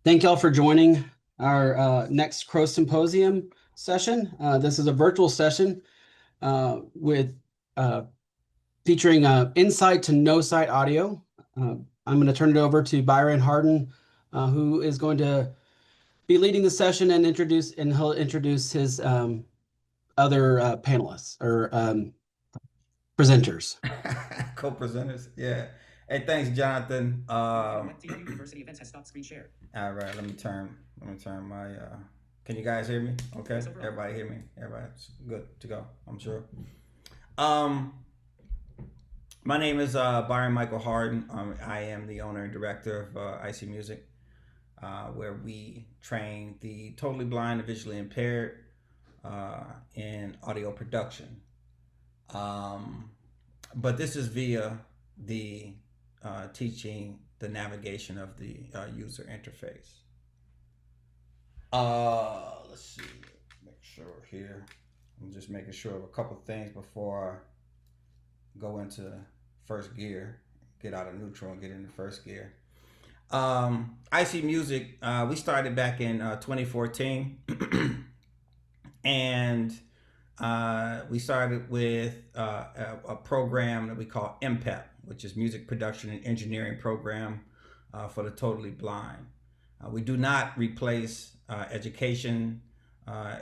Thank y'all for joining our next Krost Symposium session. This is a virtual session with featuring insight to no sight audio. I'm going to turn it over to Byron Harden, who is going to be leading the session and he'll introduce his other panelists or presenters. Co-presenters, yeah. Hey, thanks, Jonathan. University events has stopped screen share. All right, let me turn my. Can you guys hear me? Okay, everybody hear me. Everybody's good to go. I'm sure. Um, my name is Byron Michael Harden. I am the owner and director of IC Music, where we train the totally blind and visually impaired in audio production. Um, but this is via the teaching the navigation of the user interface. Let's see, make sure here. I'm just making sure of a couple things before I go into first gear, get out of neutral and get into first gear. IC Music, we started back in 2014, and we started with a program that we call MPEP, which is Music Production and Engineering Program for the totally blind. We do not replace education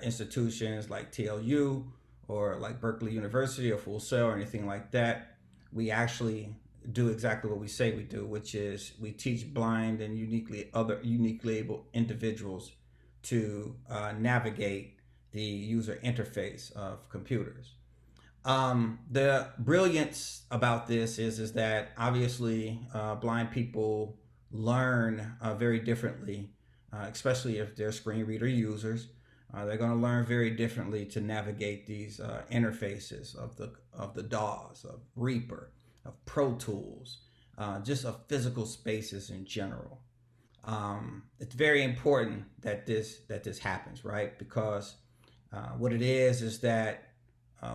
institutions like TLU or like Berkeley University or Full Sail or anything like that. We actually do exactly what we say we do, which is we teach blind and uniquely able individuals to navigate the user interface of computers. The brilliance about this is that obviously blind people learn very differently, especially if they're screen reader users. They're going to learn very differently to navigate these interfaces of the DAWs, of Reaper, of Pro Tools, just of physical spaces in general. It's very important that this happens, right? Because what it is that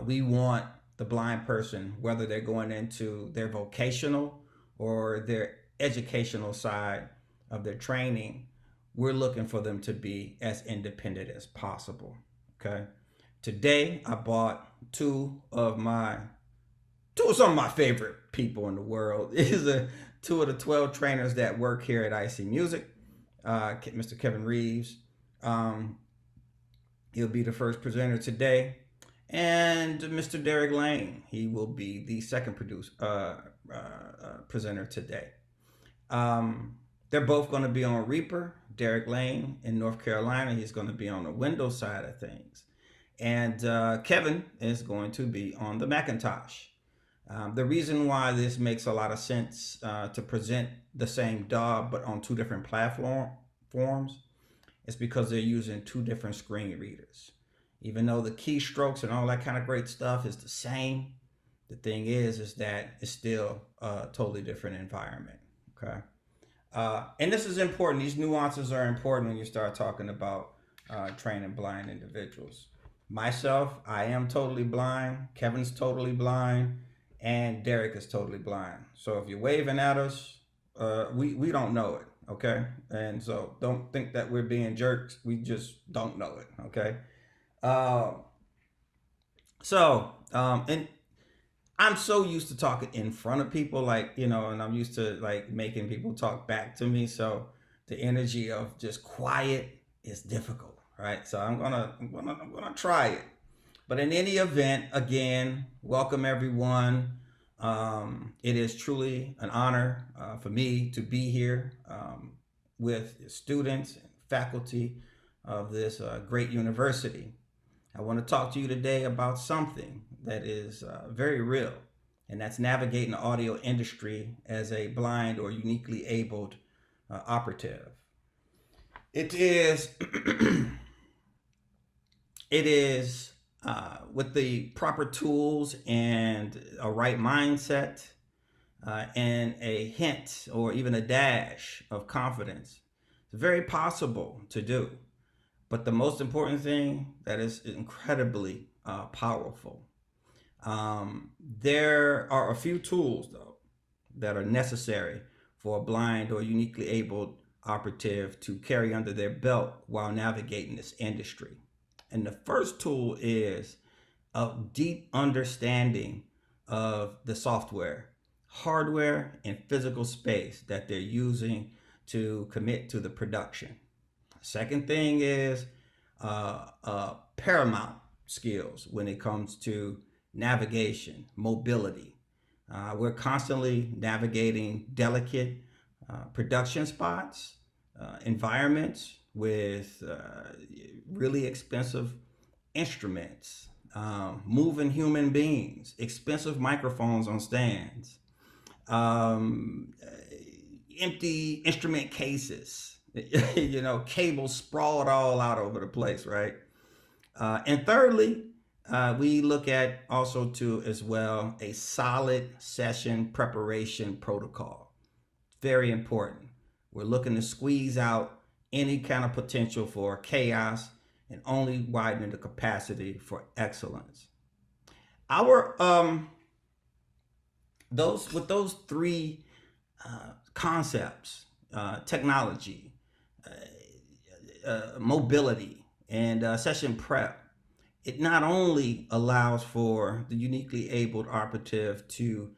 we want the blind person, whether they're going into their vocational or their educational side of their training, we're looking for them to be as independent as possible. Okay. Today, I bought two of some of my favorite people in the world. Is two of the 12 trainers that work here at IC Music. Mr. Kevin Reeves. Um, he'll be the first presenter today, and Mr. Derek Lane. He will be the second presenter today. They're both going to be on Reaper. Derek Lane in North Carolina. He's going to be on the Windows side of things, and Kevin is going to be on the Macintosh. The reason why this makes a lot of sense to present the same DAW but on two different platforms is because they're using two different screen readers. Even though the keystrokes and all that kind of great stuff is the same, the thing is that it's still a totally different environment. Okay, and this is important. These nuances are important when you start talking about training blind individuals. Myself, I am totally blind. Kevin's totally blind, and Derek is totally blind. So if you're waving at us, we don't know it, okay? And so don't think that we're being jerks. We just don't know it, okay? Uh, and I'm so used to talking in front of people, like, and I'm used to like making people talk back to me. So the energy of just quiet is difficult, right? So I'm gonna try it. But in any event, again, welcome everyone. It is truly an honor for me to be here with students and faculty of this great university. I want to talk to you today about something that is very real, and that's navigating the audio industry as a blind or uniquely abled operative. It is, it is with the proper tools and a right mindset and a hint or even a dash of confidence, it's very possible to do. But the most important thing that is incredibly powerful. There are a few tools, though, that are necessary for a blind or uniquely abled operative to carry under their belt while navigating this industry. And the first tool is a deep understanding of the software, hardware, and physical space that they're using to commit to the production. Second thing is paramount skills when it comes to navigation, mobility. We're constantly navigating delicate production spots, environments with really expensive instruments, moving human beings, expensive microphones on stands, um, empty instrument cases, cables sprawled all out over the place, right? And thirdly, we look at also too as well a solid session preparation protocol. Very important. We're looking to squeeze out any kind of potential for chaos and only widen the capacity for excellence. Our those three concepts, technology, mobility, and session prep, it not only allows for the uniquely abled operative to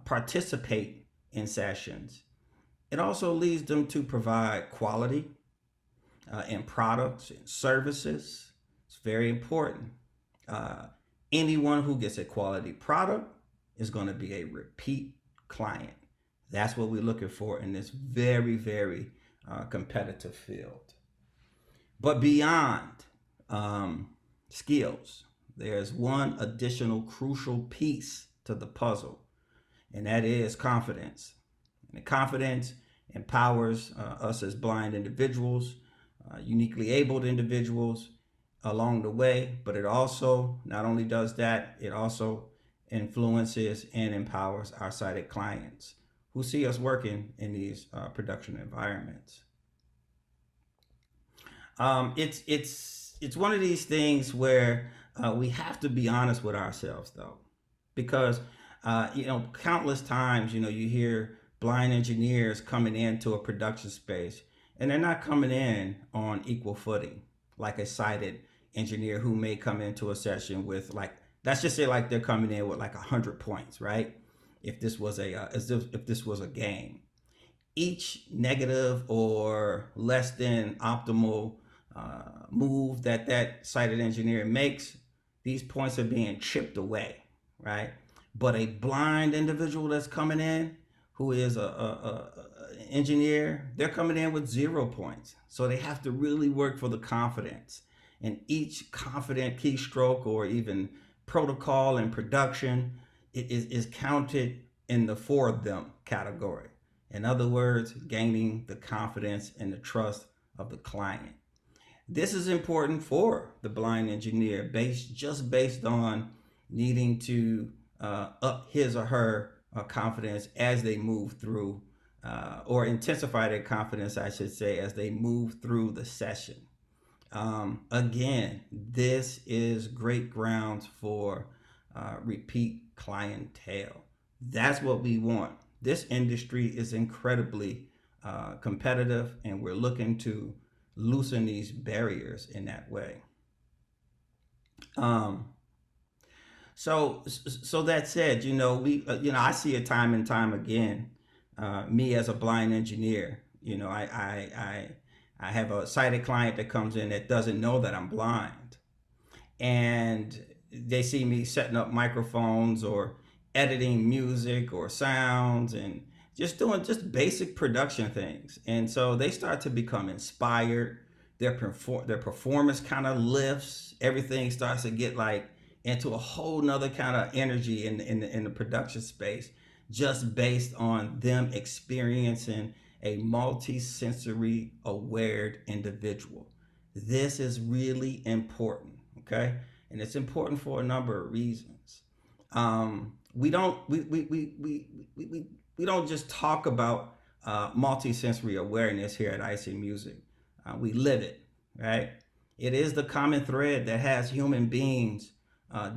participate in sessions, it also leads them to provide quality in products and services. It's very important. Anyone who gets a quality product is going to be a repeat client. That's what we're looking for in this very, very competitive field. But beyond skills, there's one additional crucial piece to the puzzle, and that is confidence. And confidence empowers us as blind individuals, uniquely abled individuals along the way, but it also not only does that, it also influences and empowers our sighted clients who see us working in these production environments. It's one of these things where we have to be honest with ourselves, though, because countless times you hear blind engineers coming into a production space, and they're not coming in on equal footing like a sighted engineer who may come into a session with, like, let's just say like they're coming in with like 100 points, right? If this was a game, each negative or less than optimal move that sighted engineer makes, these points are being chipped away, right? But a blind individual that's coming in, who is a engineer, they're coming in with 0 points. So they have to really work for the confidence. And each confident keystroke or even protocol in production is counted in the for them category. In other words, gaining the confidence and the trust of the client. This is important for the blind engineer based on needing to up his or her confidence as they move through, or intensify their confidence, I should say, as they move through the session. Again, this is great grounds for repeat clientele. That's what we want. This industry is incredibly competitive, and we're looking to loosen these barriers in that way. So that said, I see it time and time again. Me as a blind engineer, I have a sighted client that comes in that doesn't know that I'm blind, and they see me setting up microphones or editing music or sounds and just doing just basic production things. And so they start to become inspired. Their performance kind of lifts. Everything starts to get like into a whole nother kind of energy in the production space, just based on them experiencing a multi-sensory aware individual. This is really important, okay? And it's important for a number of reasons. We don't just talk about multi-sensory awareness here at IC Music. We live it, right? It is the common thread that has human beings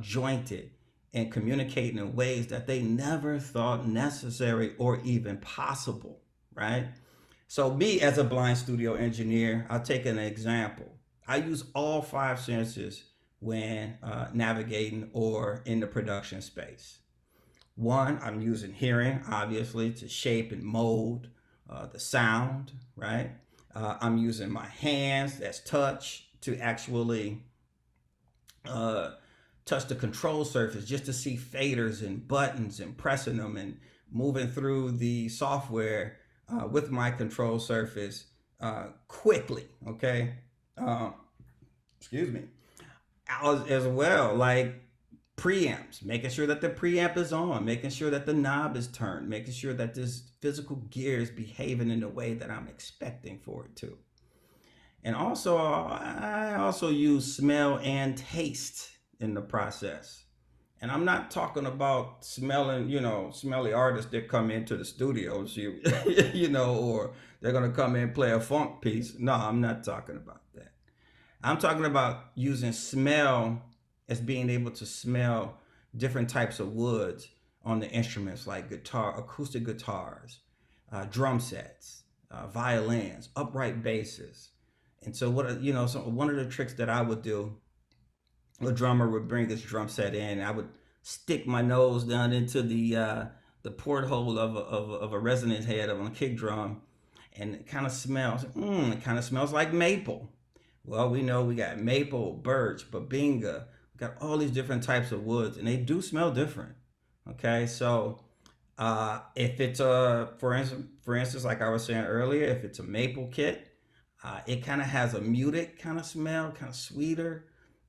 jointed and communicating in ways that they never thought necessary or even possible, right? So me as a blind studio engineer, I'll take an example. I use all five senses when navigating or in the production space. One, I'm using hearing, obviously, to shape and mold the sound, right? I'm using my hands, that's touch, to actually uh, touch the control surface just to see faders and buttons and pressing them and moving through the software with my control surface quickly, okay? Uh, excuse me. As well, like preamps, making sure that the preamp is on, making sure that the knob is turned, making sure that this physical gear is behaving in the way that I'm expecting for it to. And also, I also use smell and taste in the process. And I'm not talking about smelling, smelly artists that come into the studios, or they're going to come in and play a funk piece. No, I'm not talking about that. I'm talking about using smell as being able to smell different types of woods on the instruments like guitar, acoustic guitars, drum sets, violins, upright basses. And so so one of the tricks that I would do, a drummer would bring his drum set in. I would stick my nose down into the porthole of a resonance head of a kick drum, and it kind of smells. It kind of smells like maple. Well, we know we got maple, birch, babinga. We got all these different types of woods, and they do smell different. Okay, so if it's for instance, like I was saying earlier, if it's a maple kit, it kind of has a muted kind of smell, kind of sweeter,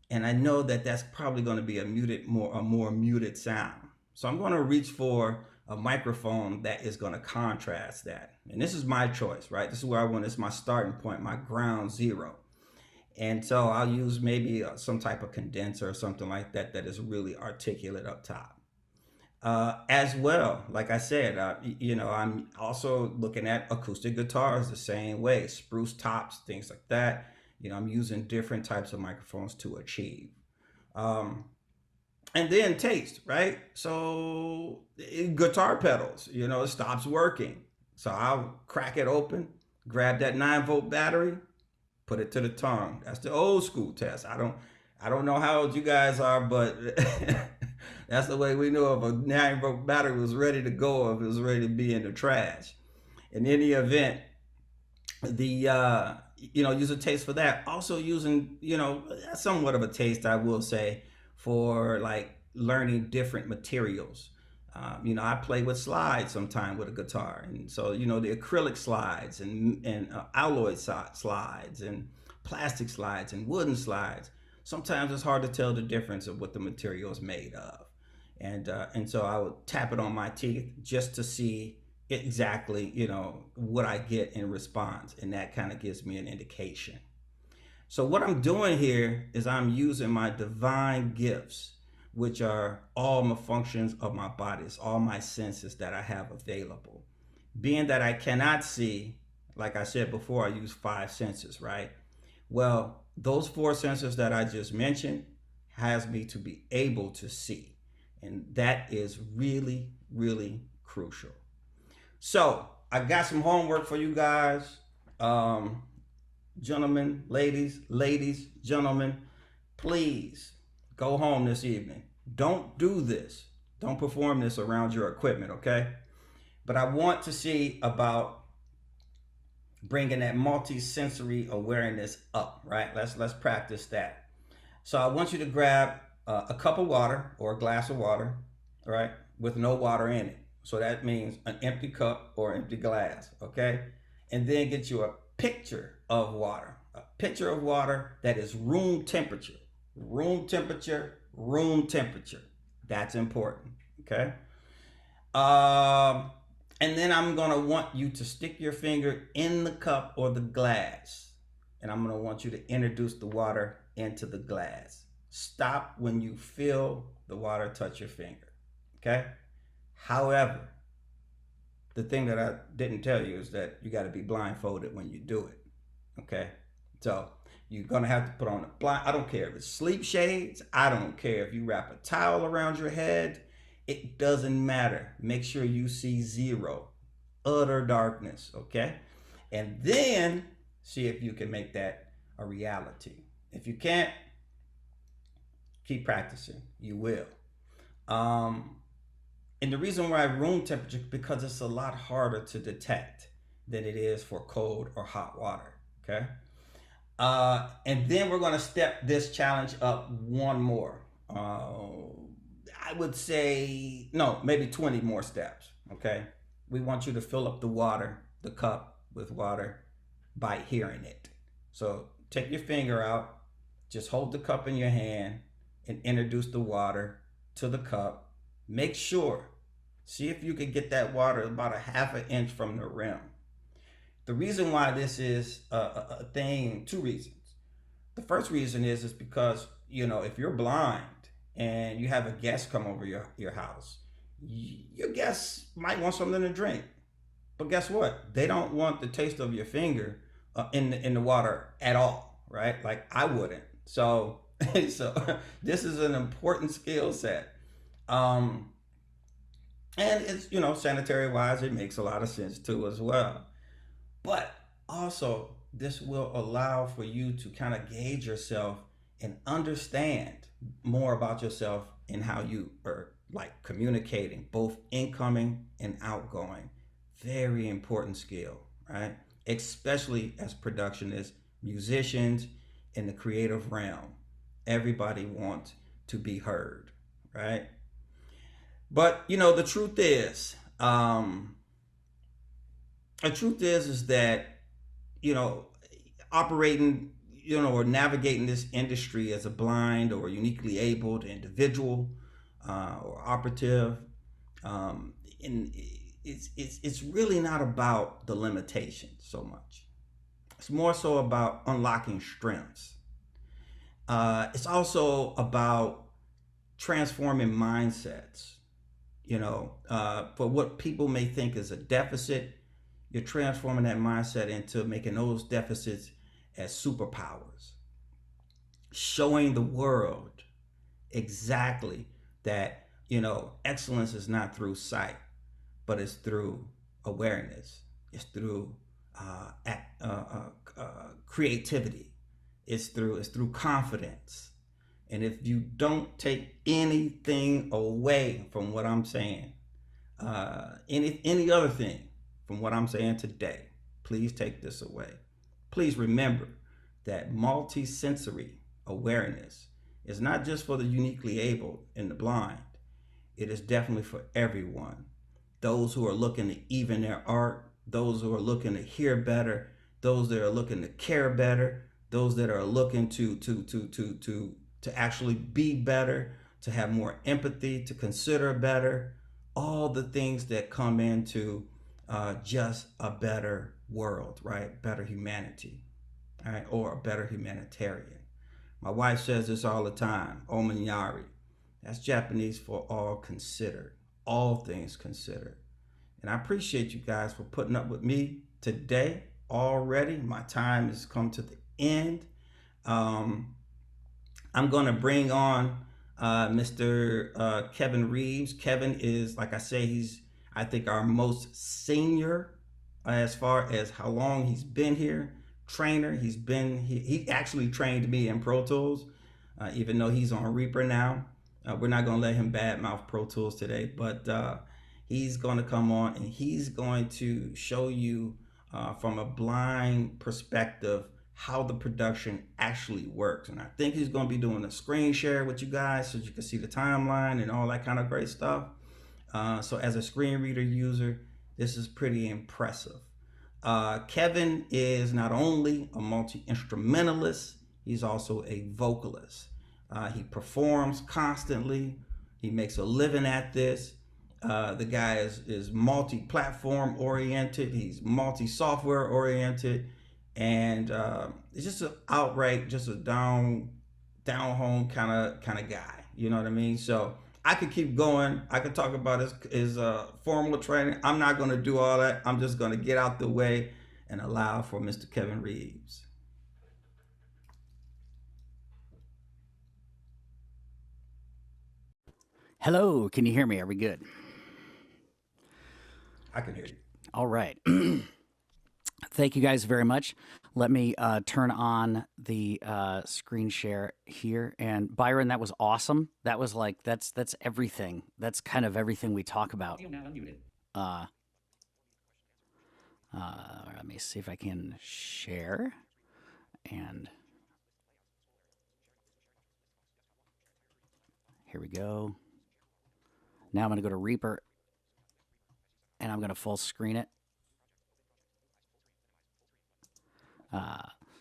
and I know that that's probably going to be a more muted sound. So I'm going to reach for a microphone that is going to contrast that, and this is my choice, right? This is where I want. This is my starting point, my ground zero. And so I'll use maybe some type of condenser or something like that that is really articulate up top. As well, like I said, I'm also looking at acoustic guitars the same way, spruce tops, things like that. I'm using different types of microphones to achieve. Um, and then taste, right? So guitar pedals, it stops working. So I'll crack it open, grab that 9-volt battery, put it to the tongue. That's the old school test. I don't know how old you guys are, but that's the way we know if a 9-volt battery was ready to go, if it was ready to be in the trash. In any event, the use a taste for that. Also using somewhat of a taste, I will say, for like learning different materials. I play with slides sometime with a guitar, and so the acrylic slides and alloy slides and plastic slides and wooden slides. Sometimes it's hard to tell the difference of what the material is made of, and so I would tap it on my teeth just to see exactly what I get in response, and that kind of gives me an indication. So what I'm doing here is I'm using my divine gifts, which are all my functions of my bodies, all my senses that I have available. Being that I cannot see, like I said before, I use five senses, right? Well, those four senses that I just mentioned has me to be able to see. And that is really, really crucial. So I got some homework for you guys. Gentlemen, ladies, gentlemen, please go home this evening. Don't do this. Don't perform this around your equipment, okay? But I want to see about bringing that multi-sensory awareness up, right? Let's practice that. So I want you to grab a cup of water or a glass of water, right, with no water in it. So that means an empty cup or empty glass, okay? And then get you a picture of water that is room temperature. Room temperature, room temperature. That's important, okay? And then I'm gonna want you to stick your finger in the cup or the glass, and I'm gonna want you to introduce the water into the glass. Stop when you feel the water touch your finger, okay? However, the thing that I didn't tell you is that you got to be blindfolded when you do it, okay? So you're gonna have to put on a blind. I don't care if it's sleep shades. I don't care if you wrap a towel around your head. It doesn't matter. Make sure you see zero, utter darkness, okay? and then see if you can make that a reality. If you can't, keep practicing. You will. Um, and the reason why room temperature, because it's a lot harder to detect than it is for cold or hot water. Okay. And then we're going to step this challenge up one more. I would say, no, maybe 20 more steps. Okay. We want you to fill up the cup with water by hearing it. So take your finger out, just hold the cup in your hand and introduce the water to the cup. Make sure, see if you can get that water about a half an inch from the rim. The reason why this is a thing, two reasons. The first reason is because, if you're blind and you have a guest come over your house, your guest might want something to drink. But guess what? They don't want the taste of your finger in the water at all, right? Like I wouldn't. So so this is an important skill set. Um, and it's sanitary wise, it makes a lot of sense too as well. But also, this will allow for you to kind of gauge yourself and understand more about yourself and how you are like communicating, both incoming and outgoing. Very important skill, right? Especially as productionists, musicians in the creative realm. Everybody wants to be heard, right? But the truth is that you know operating or navigating this industry as a blind or uniquely abled individual or operative, um, and it's really not about the limitations so much. It's more so about unlocking strengths. It's also about transforming mindsets. For what people may think is a deficit, you're transforming that mindset into making those deficits as superpowers, showing the world exactly that excellence is not through sight, but it's through awareness. It's through creativity. It's through confidence. And if you don't take anything away from what I'm saying, any other thing from what I'm saying today, please take this away. Please remember that multisensory awareness is not just for the uniquely able and the blind. It is definitely for everyone. Those who are looking to even their art, those who are looking to hear better, those that are looking to care better, those that are looking to actually be better, to have more empathy, to consider better, all the things that come into just a better world, right? Better humanity, all right, or a better humanitarian. My wife says this all the time, omanyari. That's Japanese for all considered, all things considered. And I appreciate you guys for putting up with me today already. My time has come to the end. Um, I'm going to bring on Mr. Kevin Reeves. Kevin is, like I say, he's, I think, our most senior as far as how long he's been here. Trainer. He actually trained me in Pro Tools, even though he's on Reaper now. We're not going to let him badmouth Pro Tools today, but he's going to come on and he's going to show you from a blind perspective how the production actually works. And I think he's going to be doing a screen share with you guys so you can see the timeline and all that kind of great stuff. So as a screen reader user, this is pretty impressive. Kevin is not only a multi-instrumentalist, he's also a vocalist. He performs constantly. He makes a living at this. The guy is multi-platform oriented. He's multi-software oriented, and it's just an outright, just a down home kind of guy. You know what I mean? So I could keep going. I could talk about his formal training. I'm not going to do all that. I'm just going to get out the way and allow for Mr. Kevin Reeves. Hello, can you hear me? Are we good? I can hear you. All right. Thank you guys very much. Let me turn on the screen share here. And Byron, that was awesome. That was like, that's everything. That's kind of everything we talk about. Let me see if I can share. And here we go. Now I'm going to go to Reaper, and I'm going to full screen it.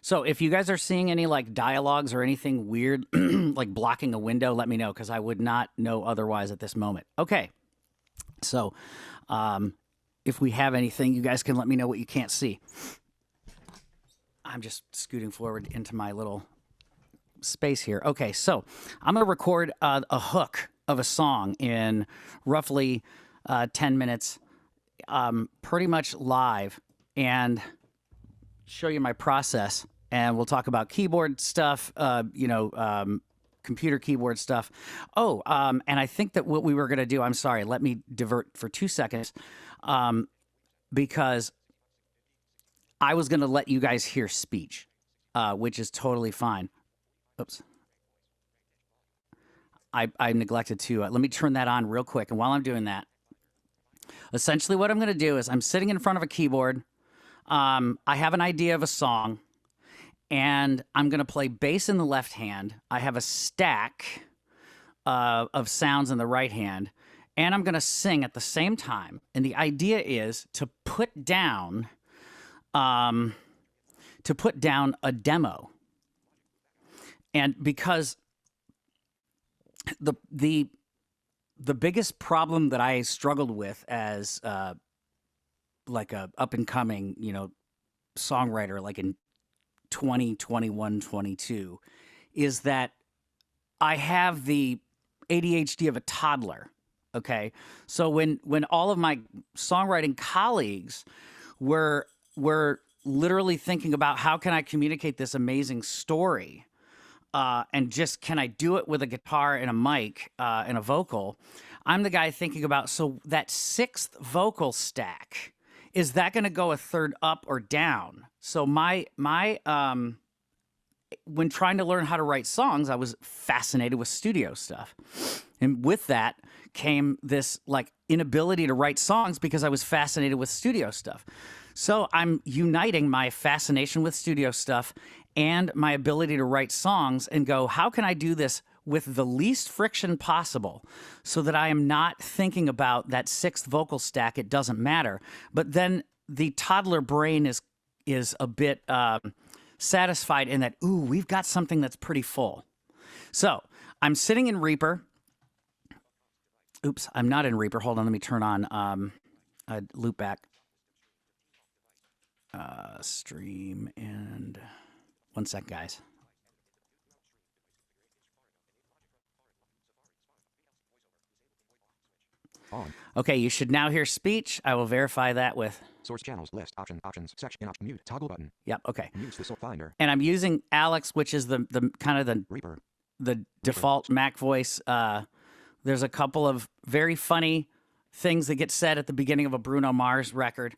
So if you guys are seeing any like dialogues or anything weird, like blocking a window, let me know, because I would not know otherwise at this moment. Okay. So if we have anything, you guys can let me know what you can't see. I'm just scooting forward into my little space here. Okay, so I'm going to record a hook of a song in roughly 10 minutes, pretty much live, and show you my process. And we'll talk about keyboard stuff, computer keyboard stuff. Oh, and I think that what we were going to do, I'm sorry, let me divert for 2 seconds, because I was going to let you guys hear speech, which is totally fine. Oops. I neglected to, let me turn that on real quick. And while I'm doing that, essentially what I'm going to do is I'm sitting in front of a keyboard. I have an idea of a song, and I'm going to play bass in the left hand. I have a stack of sounds in the right hand, and I'm going to sing at the same time. And the idea is to put down a demo. And because the biggest problem that I struggled with as like a up and coming, songwriter, like in 2021, 22, is that I have the ADHD of a toddler. Okay. So when all of my songwriting colleagues were literally thinking about how can I communicate this amazing story, and just can I do it with a guitar and a mic and a vocal, I'm the guy thinking about, so that sixth vocal stack, is that going to go a third up or down? So my when trying to learn how to write songs, I was fascinated with studio stuff. And with that came this like inability to write songs because I was fascinated with studio stuff. So I'm uniting my fascination with studio stuff and my ability to write songs and go, how can I do this with the least friction possible so that I am not thinking about that sixth vocal stack? It doesn't matter. But then the toddler brain is a bit satisfied in that, ooh, we've got something that's pretty full. So I'm sitting in Reaper. Oops, I'm not in Reaper. Hold on, let me turn on a loop back. Stream, and 1 sec, guys. On. Okay, you should now hear speech. I will verify that with Source channels list options section mute toggle button. Yep. Okay. Mute whistle finder. And I'm using Alex, which is the kind of the Reaper. The default Mac voice. There's a couple of very funny things that get said at the beginning of a Bruno Mars record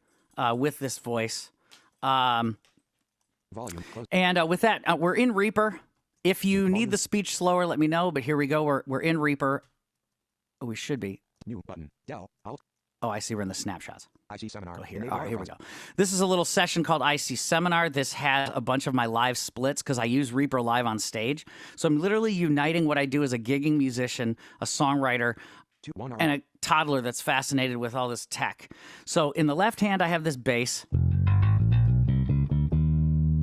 with this voice. Volume close. And with that, we're in Reaper. If you need the speech slower, let me know. But here we go. We're in Reaper. Oh, we should be. New button. Del. Alt. Oh, I see. We're in the snapshots. IC seminar. Oh, here. All right, here we go. This is a little session called IC Seminar. This has a bunch of my live splits because I use Reaper live on stage. So I'm literally uniting what I do as a gigging musician, a songwriter, and a toddler that's fascinated with all this tech. So in the left hand, I have this bass.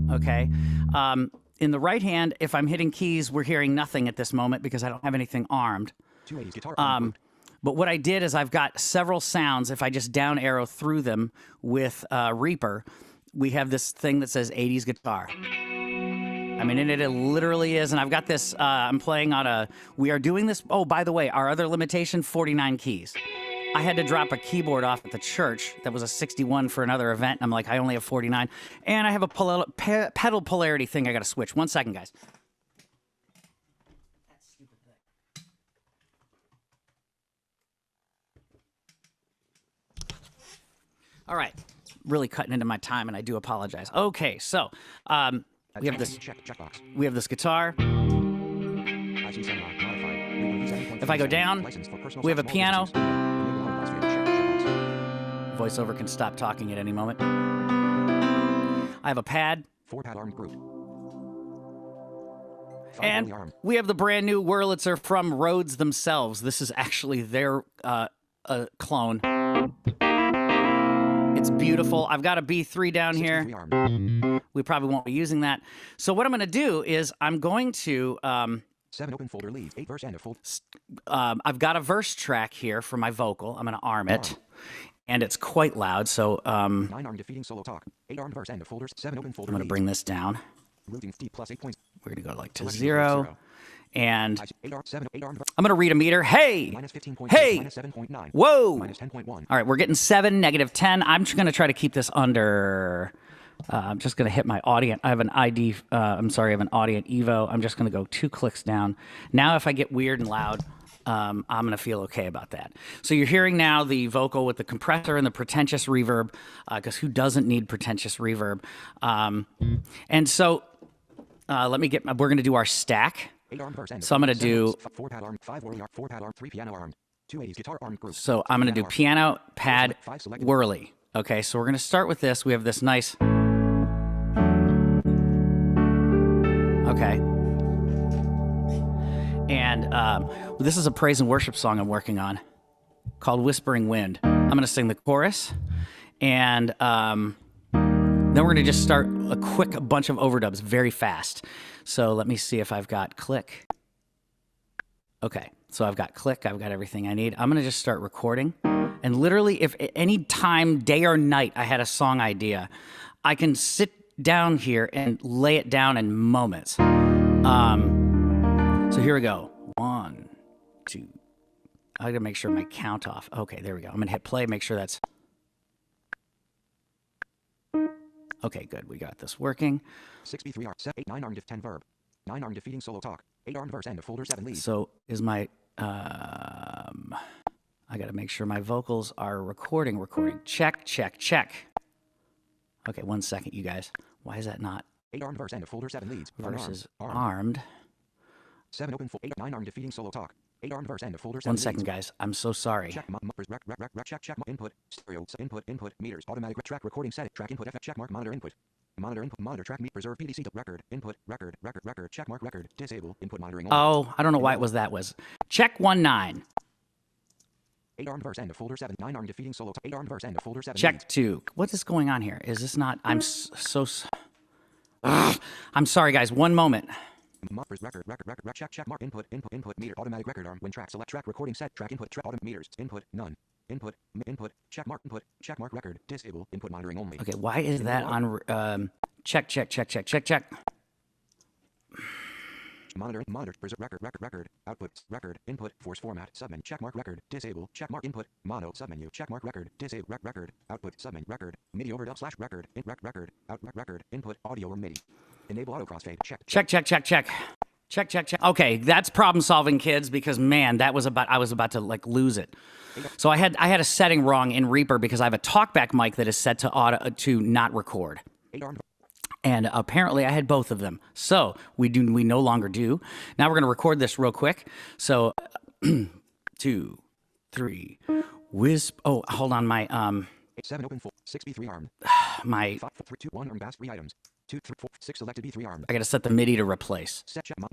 Okay. In the right hand, if I'm hitting keys, we're hearing nothing at this moment because I don't have anything armed. 280s guitar. But what I did is I've got several sounds. If I just down arrow through them with Reaper, we have this thing that says 80s guitar. I mean, and it literally is. And I've got this, I'm playing on we are doing this. Oh, by the way, our other limitation, 49 keys. I had to drop a keyboard off at the church that was a 61 for another event. And I'm like, I only have 49. And I have a pedal polarity thing I got to switch. 1 second, guys. All right, really cutting into my time, and I do apologize. Okay, so we have this guitar. IC seminar modified. If I go down, we have a piano. Voiceover can stop talking at any moment. I have a pad. 4-pad armed group. And we have the brand new Wurlitzer from Rhodes themselves. This is actually their clone. It's beautiful. I've got a B3 down here. We probably won't be using that. So what I'm going to do is I'm going to... 7 open folder leads, 8 verse and a fold. I've got a verse track here for my vocal. I'm going to arm it. And it's quite loud, so... 9 arm defeating solo talk. 8 arm verse and a folders. 7 open folder I'm going to bring this down. Routing D plus 8 points. We're going to go like to 0. And I'm going to read a meter. Hey! Minus 15.6, Hey! minus 7.9. Whoa! Minus 10.1. All right, we're getting 7, negative 10. I'm just going to try to keep this under... I'm just going to hit my Audient. I have an I have an Audient Evo. I'm just going to go 2 clicks down. Now if I get weird and loud, I'm going to feel okay about that. So you're hearing now the vocal with the compressor and the pretentious reverb, because who doesn't need pretentious reverb? And so we're going to do our stack. So I'm going to do 4-pad arm, 5 whirly arm, 4-pad arm, 3 piano arm, 280s guitar arm group. So I'm going to do piano, pad, whirly. Okay, so we're going to start with this. We have this nice... Okay. And this is a praise and worship song I'm working on called Whispering Wind. I'm going to sing the chorus, and then we're going to just start a bunch of overdubs very fast. So let me see if I've got click. Okay, so I've got click. I've got everything I need. I'm going to just start recording. And literally, if at any time, day or night, I had a song idea, I can sit down here and lay it down in moments. So here we go. 1, 2. I gotta make sure my count off. Okay, there we go. I'm gonna hit play, make sure that's... Okay, good. We got this working. 6B3 arm, 8 9 arm diff 10 verb. 9 arm defeating solo talk. 8 arm verse and a folder 7 lead. So is my... I gotta make sure my vocals are recording. Check, check, check. Okay, 1 second, you guys. Why is that not? 8 armed verse and a folder 7 leads. Verse is armed. 7 open 9 arm defeating solo talk. 8 armed verse and a folder 7 1 second, guys. I'm so sorry. Check check input stereo input meters automatic track recording set track input effect check mark monitor input track meet preserve PDC record input record check mark record disable input monitoring only. Oh, I don't know why it was that was. Check 19. 8 armed verse and a folder 7 9 arm defeating solo 8 armed verse and a folder 7 Check leads. 2. What is going on here? Is this not? I'm I'm sorry, guys. 1 moment. Record check mark input meter automatic record arm when track select track recording set track input track auto meters input none input check mark record disable input monitoring only. Okay, why is that on? Check. Monitor preserve record output record input force format submenu check mark record disable check mark input mono submenu check mark record disable record output submenu record MIDI overdub slash record record out record input audio or MIDI enable auto crossfade check. Okay, that's problem solving, kids, because man, I was about to like lose it. So I had a setting wrong in Reaper because I have a talkback mic that is set to not record. And apparently I had both of them. So we no longer do. Now we're going to record this real quick. So 2, 3, oh, hold on, my 7 open 4 6 B3 armed my 5 4 3 2 1 arm bass 3 items 2 3 4 6 selected B3 armed. I got to set the MIDI to replace. Set check mark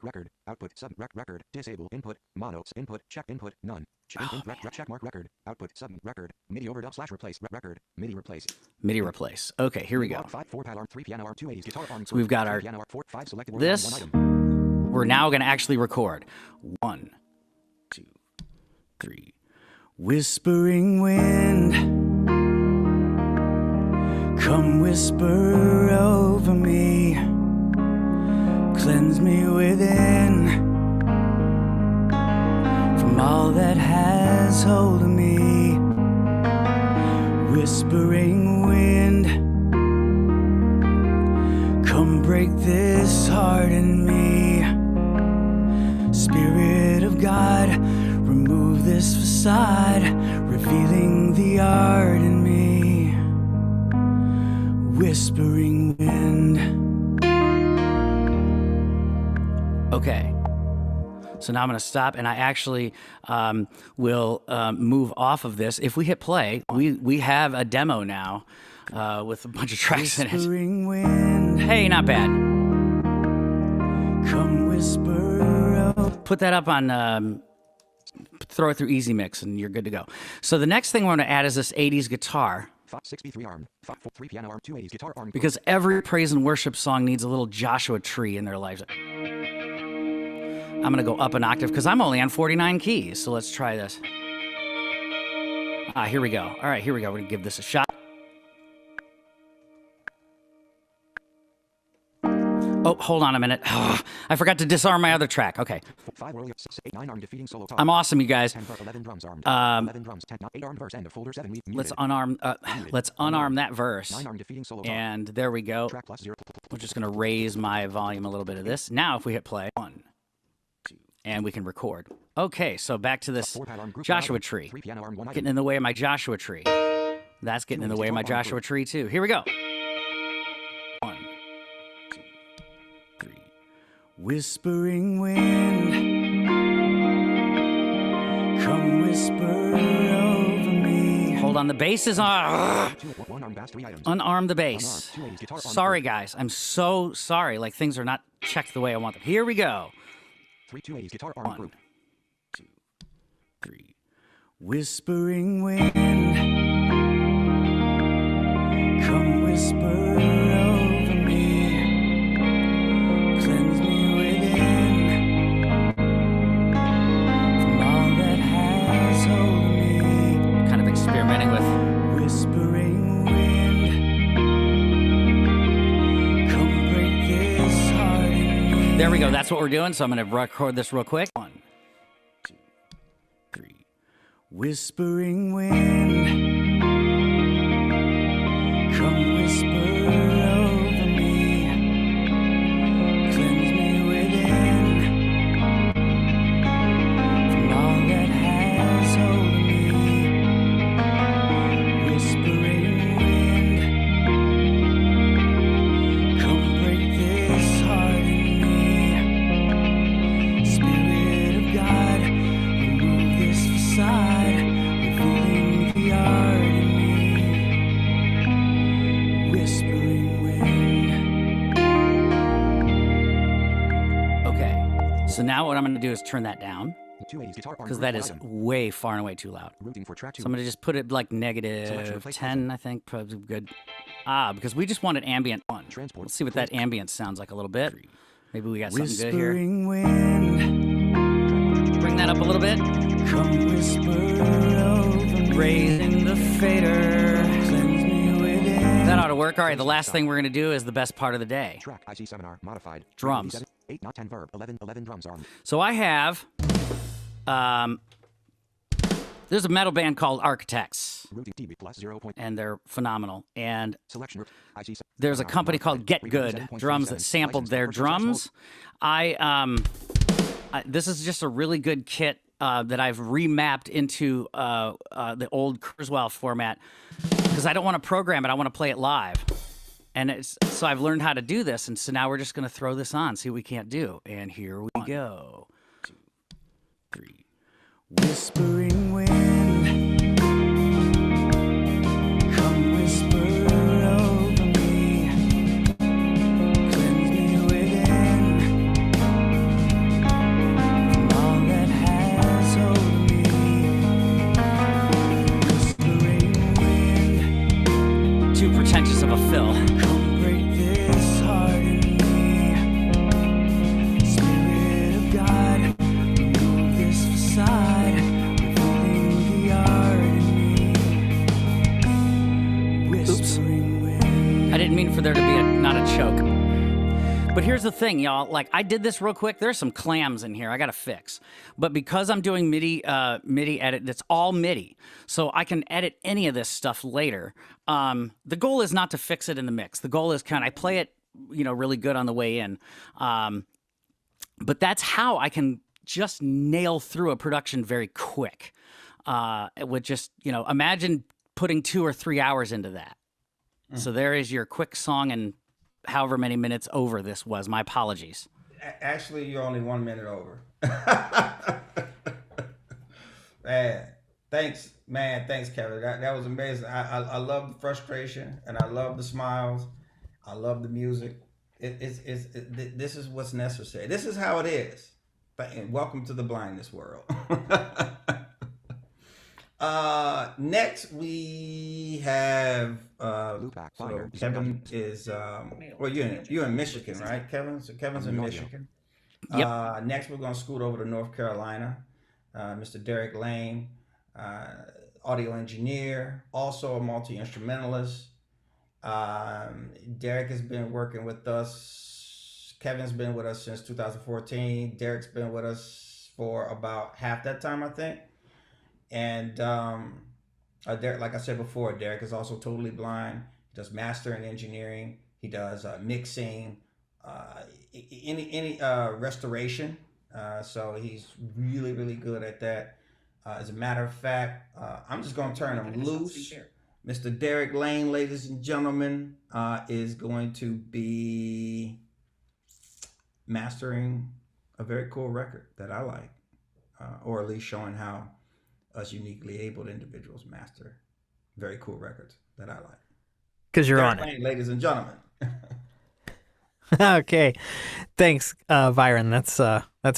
record output sub record disable input mono input check input none check mark record output sub record MIDI overdub slash replace record MIDI replace. Okay, here we go. 5 4 pad arm 3 piano arm 280s guitar arm. So we've got our piano arm 4 5 selected this. 1 item. We're now going to actually record. 1, 2, 3. Whispering wind, come whisper over me, cleanse me within from all that has hold of me. Whispering wind, come break this heart in me. Spirit of God, remove this facade, revealing the art in me. whispering wind. Okay. So now I'm going to stop, and I actually will move off of this. If we hit play, we have a demo now with a bunch of tracks in it. Wind. Hey, not bad. Come whisper. Put that up on, throw it through Easy Mix, and you're good to go. So the next thing we're going to add is this 80s guitar. 6B3 arm, 3 piano arm, 280s guitar arm. Because every praise and worship song needs a little Joshua tree in their lives. I'm going to go up an octave because I'm only on 49 keys. So let's try this. Here we go. All right, here we go. We're going to give this a shot. Oh, hold on a minute. I forgot to disarm my other track. Okay. 5 early 6 8 9 arm defeating solo top. I'm awesome, you guys. 10 11 drums armed. 11 drums 10 8 armed verse end of folder 7 Let's unarm that verse. 9 arm defeating solo top. And there we go. Track plus 0. We're just going to raise my volume a little bit of this. Now if we hit play, 1, 2, and we can record. Okay, so back to this Joshua tree. 3 piano arm 1 Getting in the way of my Joshua tree. That's getting in the way of my Joshua tree too. Here we go. 1, 2, 3. Whispering wind, come whisper over me. Hold on, the bass is on. Unarm the bass. Sorry, guys. I'm so sorry. Like, things are not checked the way I want them. Here we go. 3 280s guitar arm 1, group. 2, 3. Whispering wind, come whisper over me. Cleanse me within from all that has hold of me. Kind of experimenting with whispering wind, come break this heart in me. There we go. That's what we're doing. So I'm going to record this real quick. 1, 2, 3. Whispering wind, come whisper over me. Cleanse me within from all that has hold of me. Whispering wind, come break this heart in me. Spirit of God, remove this facade. Revealing the art in me. Whispering wind. Okay, so now what I'm going to do is turn that down 280s guitar arm because group that 1 is item. way far and away too loud. Routing for track 2. So I'm going to just put it like Selection negative replace 10, I think, probably good. Because we just wanted ambient 1. Transport. Let's see what that ambient sounds like a little bit. Maybe we got something good Whispering here. wind, Bring that up a little bit. come whisper over me. Raising the fader. Cleanse me within. That ought to work. All right, the last thing we're going to do is the best part of the day. Track IC7R modified. Drums. 8 not 10 verb 11 drums armed. So I have, there's a metal band called Architects, Routing dB plus 0. and they're phenomenal. And Selection IC7. there's a company called Get Good Drums that sampled their drums. This is just a really good kit that I've remapped into the old Kurzweil format because I don't want to program it. I want to play it live. And so I've learned how to do this, and so now we're just going to throw this on, see what we can't do. And here we go. 1, 2, 3. Whispering wind, come whisper over me. Cleanse me within from all that has hold of me. Whispering wind, too pretentious of a fill. Come break this heart in me. Spirit of God, remove this facade. Revealing the art in me. Whispering wind. I didn't mean for there to be not a choke. But here's the thing, y'all. Like, I did this real quick. There's some clams in here I got to fix. But because I'm doing MIDI edit, that's all MIDI. So I can edit any of this stuff later. The goal is not to fix it in the mix. The goal is I play it, really good on the way in. But that's how I can just nail through a production very quick. With just, imagine putting 2 or 3 hours into that. So there is your quick song and however many minutes over this was. My apologies. Actually, you're only 1 minute over. Man, thanks, Kevin. That was amazing. I love the frustration and I love the smiles. I love the music. This is what's necessary. This is how it is. And welcome to the blindness world. Next we have Kevin is well, you're in Michigan, right, Kevin? So Kevin's in Michigan. Yep. Next we're gonna scoot over to North Carolina. Mr. Derek Lane, audio engineer, also a multi-instrumentalist. Derek has been working with us. Kevin's been with us since 2014. Derek's been with us for about half that time, I think. And Derek, like I said before, Derek is also totally blind. He does mastering engineering. He does mixing, any restoration. So he's really, really good at that. As a matter of fact, I'm just going to turn him loose. Mr. Derek Lane, ladies and gentlemen, is going to be mastering a very cool record that I like, or at least showing how us uniquely abled individuals master very cool records that I like. Because you're Derek on Lane, ladies and gentlemen. Okay, thanks, Byron. That's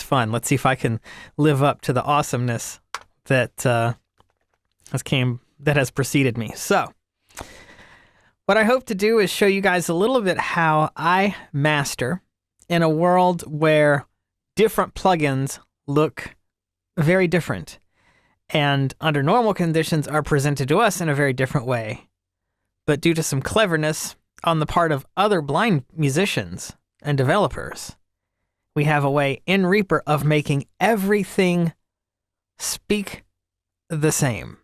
fun. Let's see if I can live up to the awesomeness that has preceded me. So, what I hope to do is show you guys a little bit how I master in a world where different plugins look very different, and under normal conditions are presented to us in a very different way. But due to some cleverness on the part of other blind musicians and developers, we have a way in Reaper of making everything speak the same.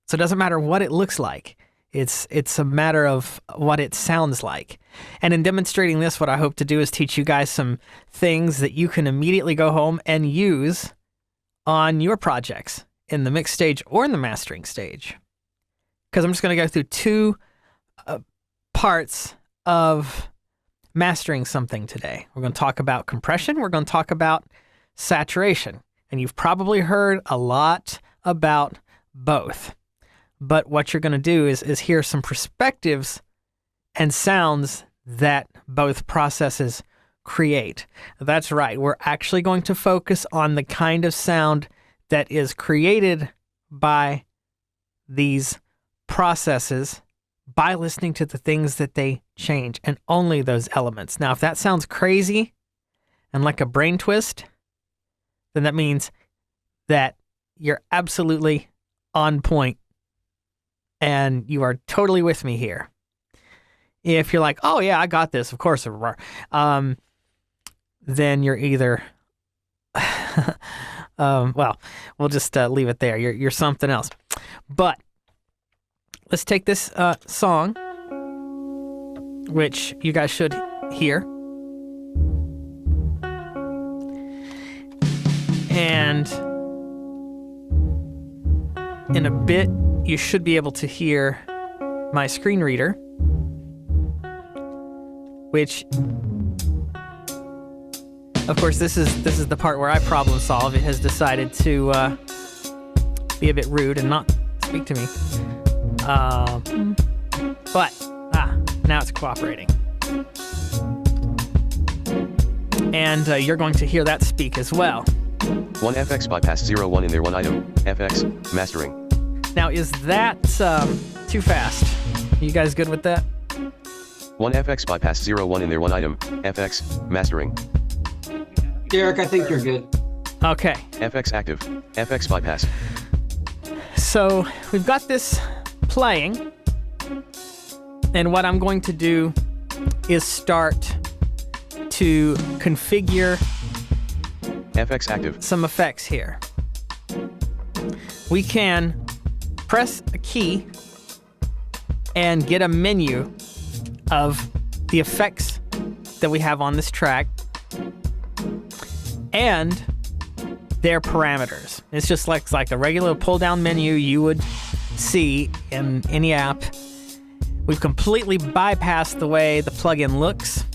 So it doesn't matter what it looks like. It's a matter of what it sounds like. And in demonstrating this, what I hope to do is teach you guys some things that you can immediately go home and use on your projects in the mix stage or in the mastering stage. Because I'm just going to go through two parts of mastering something today. We're going to talk about compression. We're going to talk about saturation. And you've probably heard a lot about both. But what you're going to do is hear some perspectives and sounds that both processes create. That's right. We're actually going to focus on the kind of sound that is created by these processes by listening to the things that they change, and only those elements. Now, if that sounds crazy and like a brain twist, then that means that you're absolutely on point and you are totally with me here. If you're like, oh yeah, I got this, of course, then you're either, well, we'll just leave it there. You're something else. But let's take this song, which you guys should hear. And in a bit, you should be able to hear my screen reader, which, of course, this is the part where I problem solve. It has decided to be a bit rude and not speak to me. But now it's cooperating. And you're going to hear that speak as well. 1 FX bypass 01 in there 1 item. FX mastering. Now, is that too fast? You guys good with that? 1 FX bypass 01 in there 1 item. FX mastering. Derek, I think you're good. Okay. FX active. FX bypass. So we've got this playing, and what I'm going to do is start to configure FX active. some effects here. We can press a key and get a menu of the effects that we have on this track and their parameters. It's just like a regular pull-down menu you would see in any app, We've completely bypassed the way the plugin looks,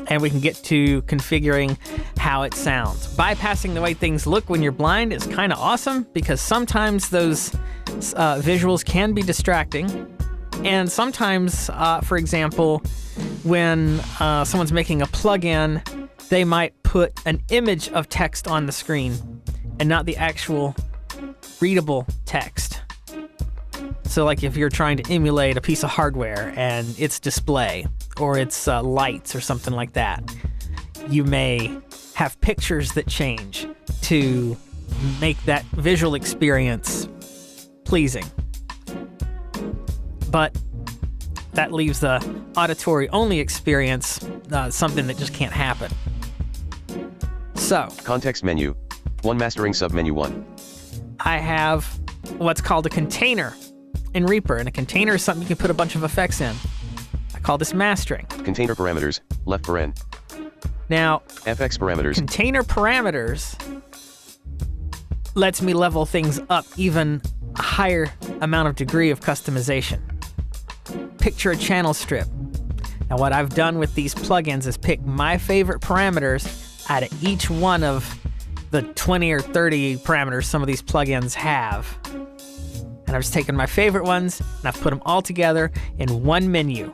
and we can get to configuring how it sounds. Bypassing the way things look when you're blind is kind of awesome because sometimes those visuals can be distracting. And sometimes, for example, when someone's making a plugin, they might put an image of text on the screen and not the actual readable text. So like if you're trying to emulate a piece of hardware and its display or its lights or something like that, you may have pictures that change to make that visual experience pleasing. But that leaves the auditory-only experience something that just can't happen. So, Context menu. 1 mastering submenu 1. I have what's called a container in Reaper, and a container is something you can put a bunch of effects in. I call this mastering. Container parameters, left paren. Now, FX parameters. container parameters lets me level things up even a higher amount of degree of customization. Picture a channel strip. Now, what I've done with these plugins is pick my favorite parameters out of each one of the 20 or 30 parameters some of these plugins have. And I've just taken my favorite ones and I've put them all together in one menu.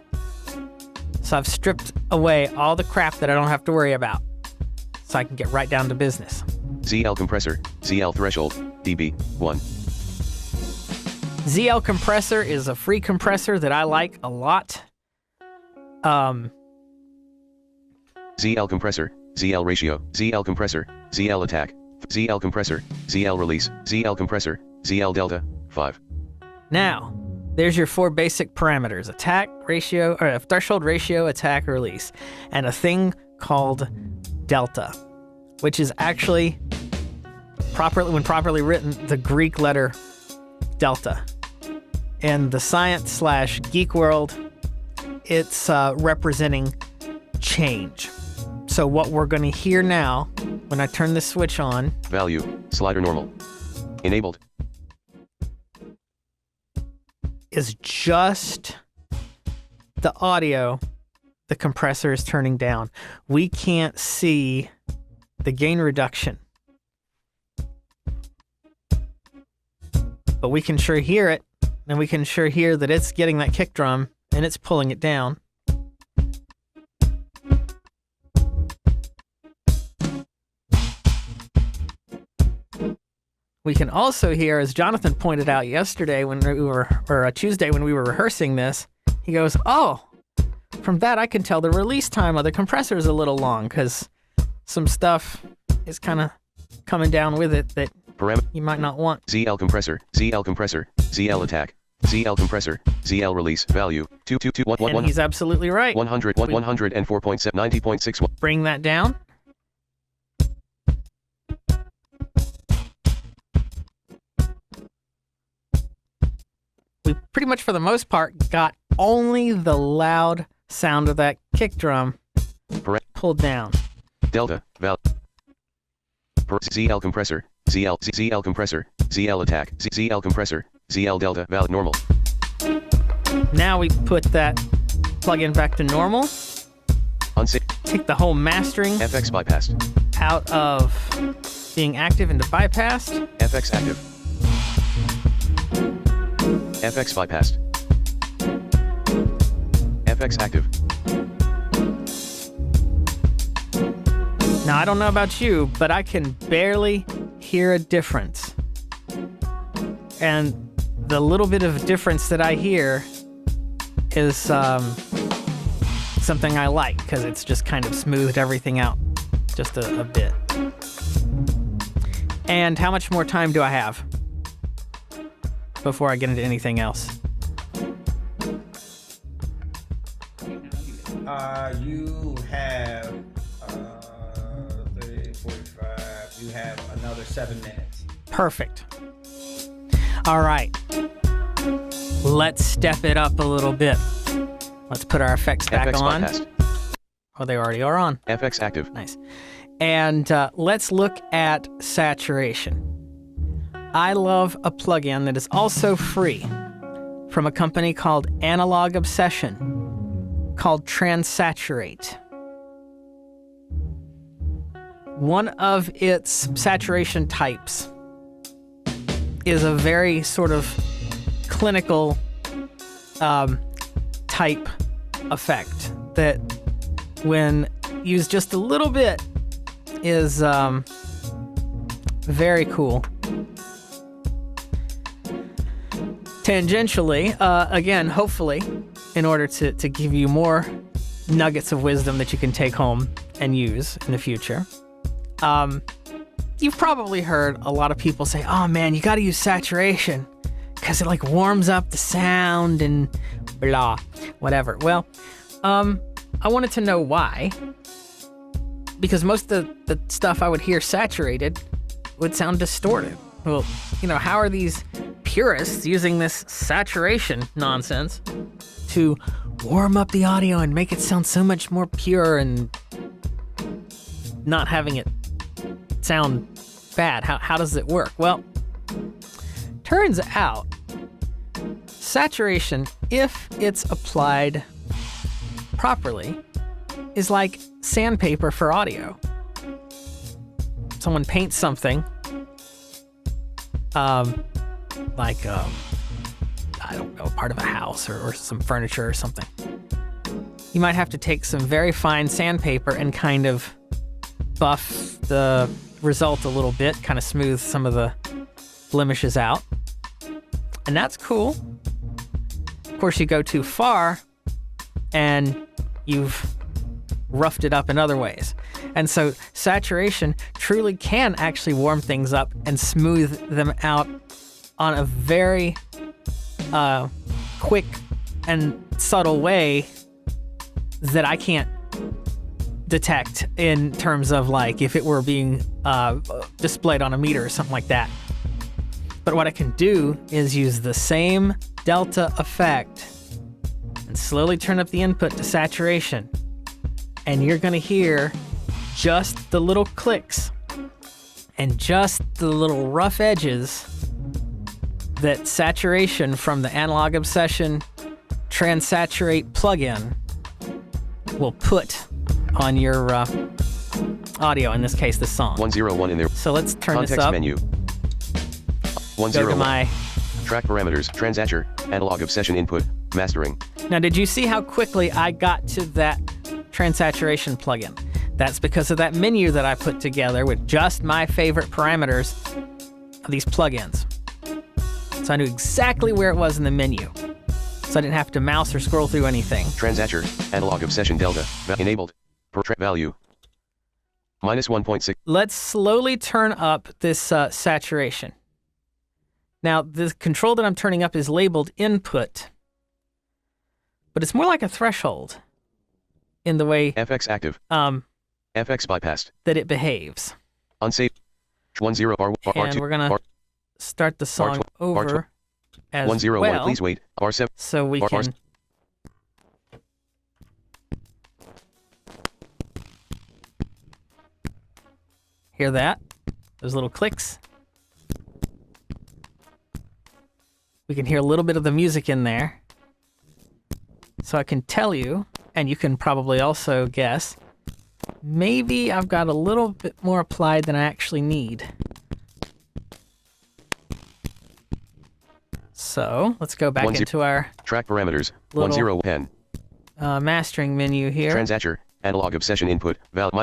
So I've stripped away all the crap that I don't have to worry about, so I can get right down to business. ZL compressor, ZL threshold, dB 1. ZL compressor is a free compressor that I like a lot. ZL compressor, ZL ratio, ZL compressor, ZL attack, ZL compressor, ZL release, ZL compressor, ZL delta 5. Now, there's your 4 basic parameters: attack, ratio, or threshold, ratio, attack, release, and a thing called delta, which is actually when properly written, the Greek letter delta. In the science/geek world, it's representing change. So what we're going to hear now, when I turn this switch on, Value, slider normal. Enabled. is just the audio the compressor is turning down. We can't see the gain reduction, but we can sure hear it, and we can sure hear that it's getting that kick drum and it's pulling it down. We can also hear, as Jonathan pointed out yesterday when we were, or Tuesday when we were rehearsing this, he goes, "Oh, from that I can tell the release time of the compressor is a little long because some stuff is kind of coming down with it that you might not want." ZL compressor, ZL compressor, ZL attack, ZL compressor, ZL release, value, 22211. And he's absolutely right. 100, 104.7, 90.61. Bring that down. We pretty much, for the most part, got only the loud sound of that kick drum pulled down. Delta, val. ZL compressor, ZL compressor, ZL attack, ZL compressor, ZL delta, val normal. Now we put that plugin back to normal. Unsafe. Take the whole mastering FX bypassed. out of being active into bypassed. FX active. FX bypassed. FX active. Now, I don't know about you, but I can barely hear a difference. And the little bit of difference that I hear is something I like, because it's just kind of smoothed everything out just a bit. And how much more time do I have before I get into anything else? You have 30, 45. You have another 7 minutes. Perfect. All right. Let's step it up a little bit. Let's put our effects back FX on. bypassed. Oh, they already are on. FX active. Nice. And let's look at saturation. I love a plugin that is also free from a company called Analog Obsession called Transsaturate. One of its saturation types is a very sort of clinical type effect that, when used just a little bit, is very cool. Tangentially, again, hopefully, in order to give you more nuggets of wisdom that you can take home and use in the future, you've probably heard a lot of people say, oh man, you gotta use saturation because it like warms up the sound and blah, whatever. Well, I wanted to know why, because most of the stuff I would hear saturated would sound distorted. Well, how are these purists using this saturation nonsense to warm up the audio and make it sound so much more pure and not having it sound bad? How does it work? Well, turns out saturation, if it's applied properly, is like sandpaper for audio. Someone paints something, I don't know, part of a house or some furniture or something. You might have to take some very fine sandpaper and kind of buff the result a little bit, kind of smooth some of the blemishes out. And that's cool. Of course, you go too far and you've roughed it up in other ways. And so saturation truly can actually warm things up and smooth them out on a very quick and subtle way that I can't detect in terms of like if it were being displayed on a meter or something like that. But what I can do is use the same delta effect and slowly turn up the input to saturation. And you're gonna hear just the little clicks and just the little rough edges that saturation from the Analog Obsession Transsaturate plugin will put on your audio, in this case, the song. 101 in there. So let's turn Context this up. menu. Go 101. to my... Track parameters. Transsatur. Analog Obsession input. Mastering. Now, did you see how quickly I got to that Transsaturation plugin? That's because of that menu that I put together with just my favorite parameters of these plugins. So I knew exactly where it was in the menu. So I didn't have to mouse or scroll through anything. Transsatur. Analog Obsession Delta. Enabled. Per track value. Minus 1.6. Let's slowly turn up this saturation. Now, the control that I'm turning up is labeled input, but it's more like a threshold in the way FX active. FX bypassed. that it behaves. Unsafe. 10 R2. And we're gonna start the song over as 101. well, Please wait. R7. so we can hear that. Those little clicks. We can hear a little bit of the music in there. So I can tell you, and you can probably also guess, maybe I've got a little bit more applied than I actually need. So let's go back into our track parameters. little 10. Mastering menu here. Transsatur. Analog Obsession input.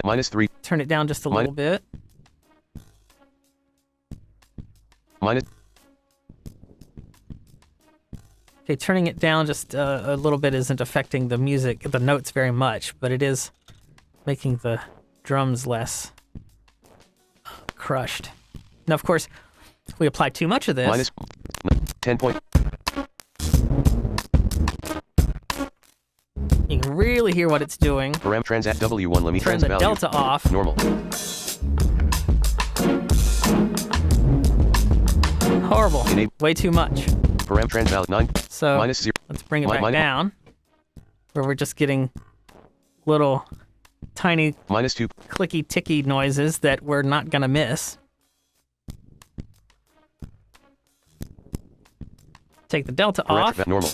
Minus 3. Turn it down just a little bit. Minus. Okay, turning it down just a little bit isn't affecting the music, the notes very much, but it is making the drums less crushed. Now, of course, if we apply too much of this, Minus 10 point. you can really hear what it's doing. Param Transat W1 let me Turn trans the value. delta off. Normal. Horrible. Way too much. Param trans value 9. So Minus 0. let's bring it back down, where we're just getting little tiny Minus 2. clicky ticky noises that we're not gonna miss. Take the delta Correct. off. Normal.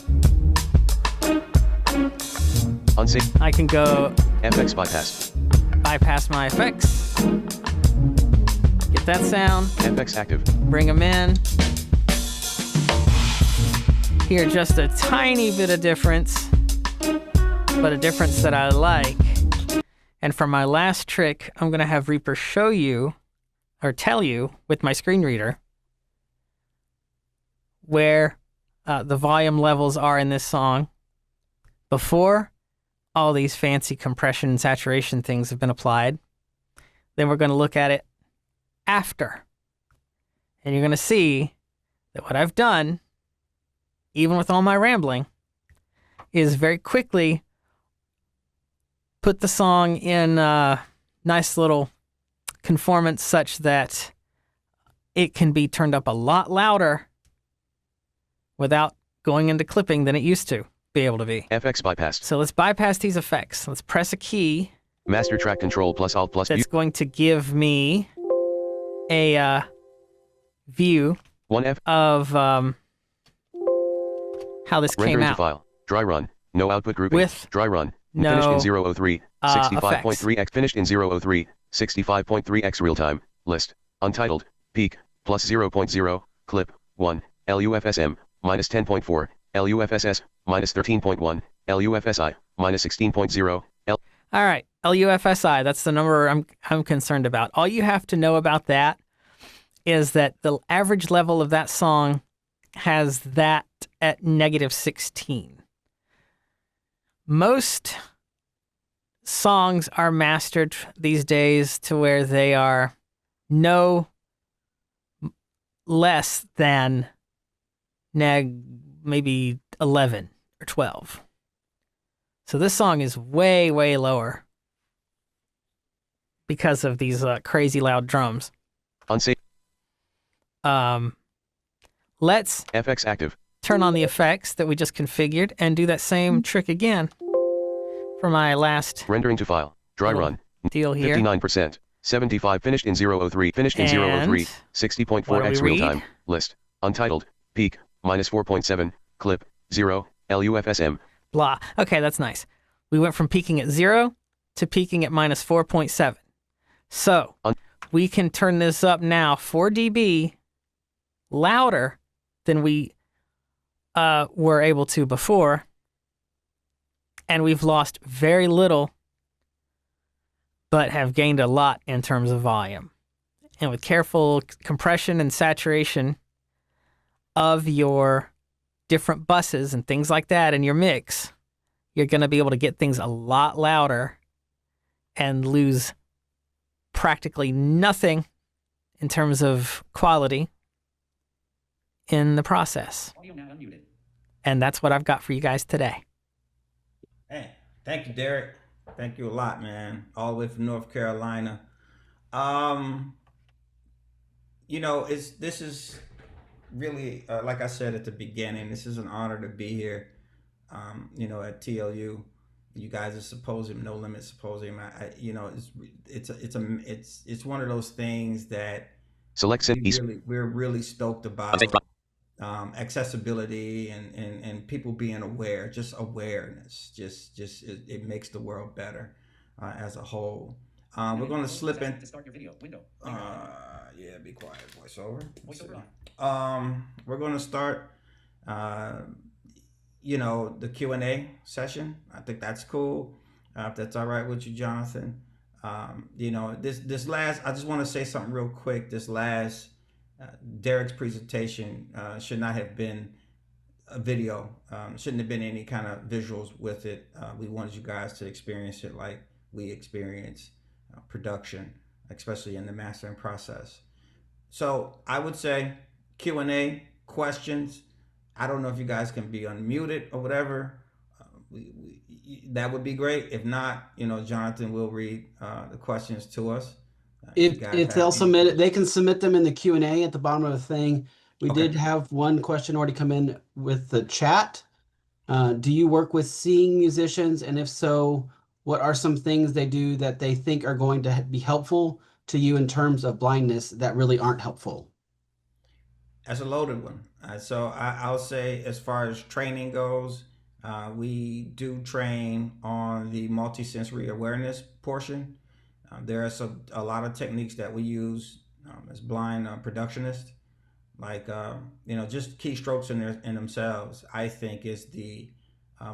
Unsafe. I can go FX bypass. bypass my effects. Get that sound. FX active. Bring them in. Hear just a tiny bit of difference, but a difference that I like. And for my last trick, I'm going to have Reaper show you, or tell you, with my screen reader, where the volume levels are in this song before all these fancy compression and saturation things have been applied. Then we're going to look at it after. And you're going to see that what I've done, even with all my rambling, is very quickly put the song in a nice little conformance such that it can be turned up a lot louder without going into clipping than it used to be able to be. FX bypassed. So let's bypass these effects. Let's press a key. Master track control plus alt plus That's going to give me a view 1F. of how this came Rendering to out. file. Dry run. No output grouping. With Dry run. no, Finished in 003. effects. 65.3x. Finished in 003. 65.3x real time. List. Untitled. Peak. Plus 0.0. Clip. 1. LUFSM. Minus 10.4. LUFSS. Minus 13.1. LUFSI. Minus 16.0. All right, LUFSI, that's the number I'm concerned about. All you have to know about that is that the average level of that song has that at -16. Most songs are mastered these days to where they are no less than maybe 11 or 12. So this song is way, way lower because of these crazy loud drums. Unsafe. Let's FX active. turn on the effects that we just configured and do that same trick again for my last Rendering to file. Dry Little run. deal here. 59%. 75. Finished in 003. Finished in 003. And 60.4x what do we real read? time. List. Untitled. Peak. Minus 4.7. Clip. 0. LUFSM. Blah. Okay, that's nice. We went from peaking at 0 to peaking at -4.7. So we can turn this up now 4 dB louder than we were able to before. And we've lost very little, but have gained a lot in terms of volume. And with careful compression and saturation of your different buses and things like that in your mix, you're going to be able to get things a lot louder and lose practically nothing in terms of quality in the process. And that's what I've got for you guys today. Hey, thank you, Derek. Thank you a lot, man. All the way from North Carolina. This is really, like I said at the beginning, this is an honor to be here. At TLU, you guys are Symposium, No Limit Symposium. It's one of those things that Select set east. we're really stoked about. Accessibility and people being aware, just awareness, it makes the world better as a whole. We're going to slip in. To start your video window. Yeah, be quiet. Voiceover. We're going to start. The Q&A session. I think that's cool. If that's all right with you, Jonathan. This last. I just want to say something real quick. This last. Derek's presentation should not have been a video. Shouldn't have been any kind of visuals with it. We wanted you guys to experience it like we experience production, especially in the mastering process. So I would say Q&A, questions. I don't know if you guys can be unmuted or whatever. That would be great. If not, Jonathan will read the questions to us. If they'll submit it, they can submit them in the Q&A at the bottom of the thing. We did have one question already come in with the chat. Do you work with seeing musicians? And if so, what are some things they do that they think are going to be helpful to you in terms of blindness that really aren't helpful? That's a loaded one. So I'll say, as far as training goes, we do train on the multisensory awareness portion. There are a lot of techniques that we use as blind productionists, like just keystrokes in themselves. I think is the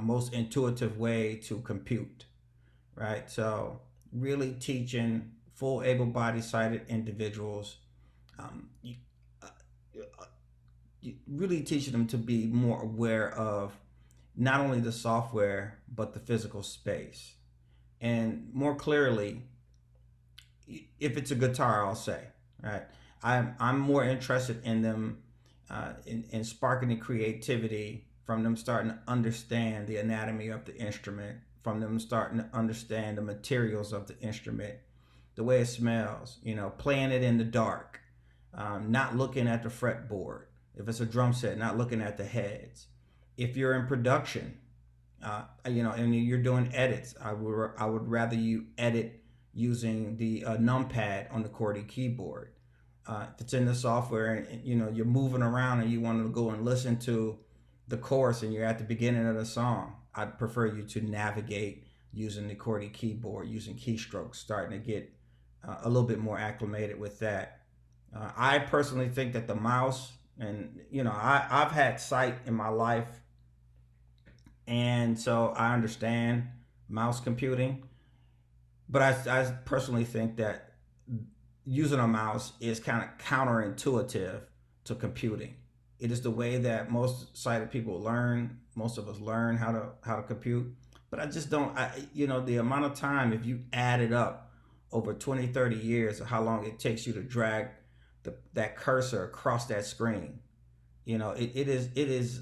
most intuitive way to compute, right? So really teaching full able-bodied sighted individuals, um, you, really teaching them to be more aware of not only the software but the physical space, and more clearly, if it's a guitar, I'll say, right. I'm more interested in them, in sparking the creativity from them starting to understand the anatomy of the instrument, from them starting to understand the materials of the instrument, the way it smells, playing it in the dark, not looking at the fretboard. If it's a drum set, not looking at the heads. If you're in production, and you're doing edits, I would rather you edit using the numpad on the QWERTY keyboard. If it's in the software and you're moving around and you want to go and listen to the chorus and you're at the beginning of the song, I'd prefer you to navigate using the QWERTY keyboard, using keystrokes, starting to get a little bit more acclimated with that. I personally think that the mouse, and I've had sight in my life, and so I understand mouse computing, but I personally think that using a mouse is kind of counterintuitive to computing. It is the way that most sighted people learn. Most of us learn how to compute, but I just don't. The amount of time, if you add it up over 20, 30 years, of how long it takes you to drag that cursor across that screen, it is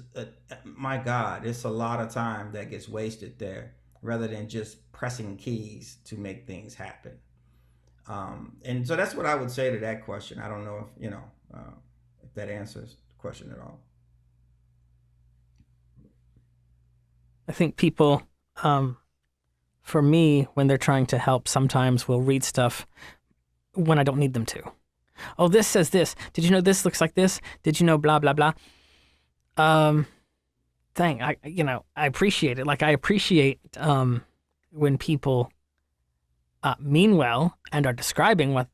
my God, it's a lot of time that gets wasted there, rather than just pressing keys to make things happen. And so that's what I would say to that question. I don't know if that answers the question at all. I think people, for me, when they're trying to help, sometimes will read stuff when I don't need them to. Oh, this says this. Did you know this looks like this? Did you know blah, blah, blah? I appreciate it. Like, I appreciate when people mean well and are describing what,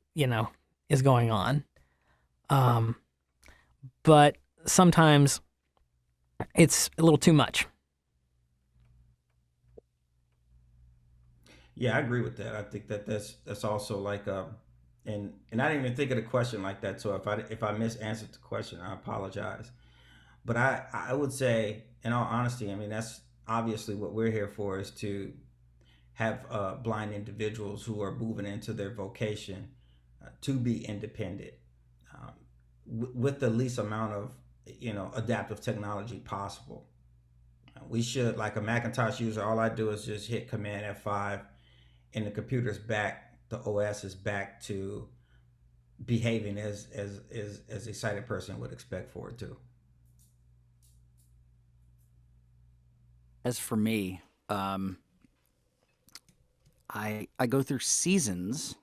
is going on. But sometimes it's a little too much. Yeah, I agree with that. I think that's also like and I didn't even think of the question like that. So if I misanswered the question, I apologize. But I would say, in all honesty, I mean, that's obviously what we're here for, is to have blind individuals who are moving into their vocation to be independent, with the least amount of adaptive technology possible. We should, like a Macintosh user, all I do is just hit Command F5, and the computer's back. The OS is back to behaving as a sighted person would expect for it to. As for me, I go through seasons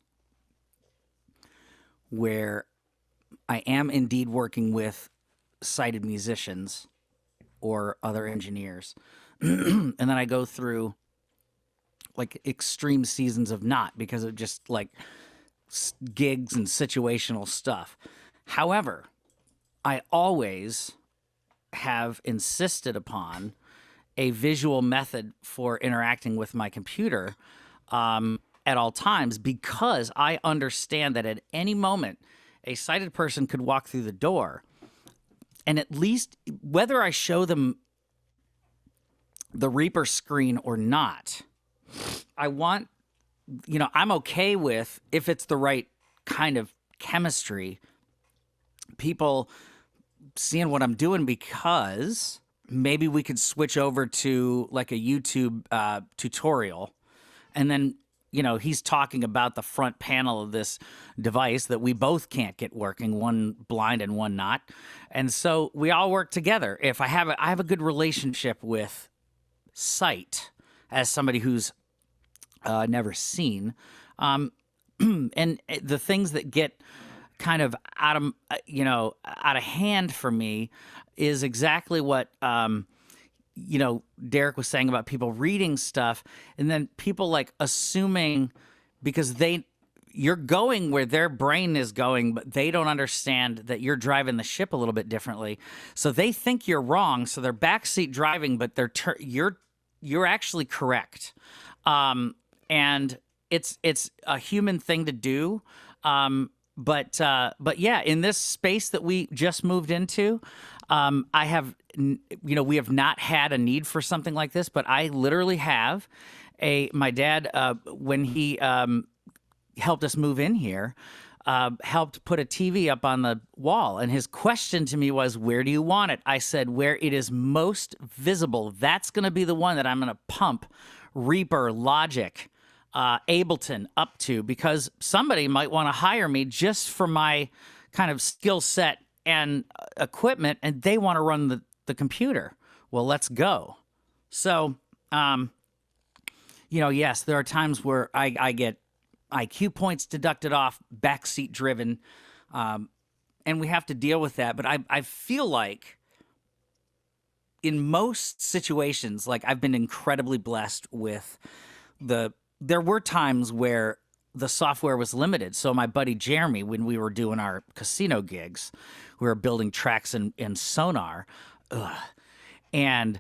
where I am indeed working with sighted musicians or other engineers, and then I go through like extreme seasons of not, because of just like gigs and situational stuff. However, I always have insisted upon a visual method for interacting with my computer at all times, because I understand that at any moment a sighted person could walk through the door, and at least whether I show them the Reaper screen or not, I want, I'm okay with, if it's the right kind of chemistry, people seeing what I'm doing, because maybe we could switch over to like a YouTube tutorial, and then he's talking about the front panel of this device that we both can't get working, one blind and one not, and so we all work together. If I have a good relationship with sight as somebody who's never seen, and the things that get kind of out of out of hand for me is exactly what Derek was saying about people reading stuff and then people like assuming because you're going where their brain is going, but they don't understand that you're driving the ship a little bit differently. So they think you're wrong. So they're backseat driving, but you're actually correct. And it's a human thing to do. But yeah, in this space that we just moved into, we have not had a need for something like this, but I literally have my dad, when he, helped us move in here, helped put a TV up on the wall. And his question to me was, where do you want it? I said, where it is most visible. That's going to be the one that I'm going to pump Reaper, Logic, Ableton up to, because somebody might want to hire me just for my kind of skill set and equipment, and they want to run the computer. Well, let's go. So, yes, there are times where I get IQ points deducted off, backseat driven, and we have to deal with that. But I feel like in most situations, like I've been incredibly blessed with there were times where the software was limited. So my buddy Jeremy, when we were doing our casino gigs, we were building tracks in Sonar, and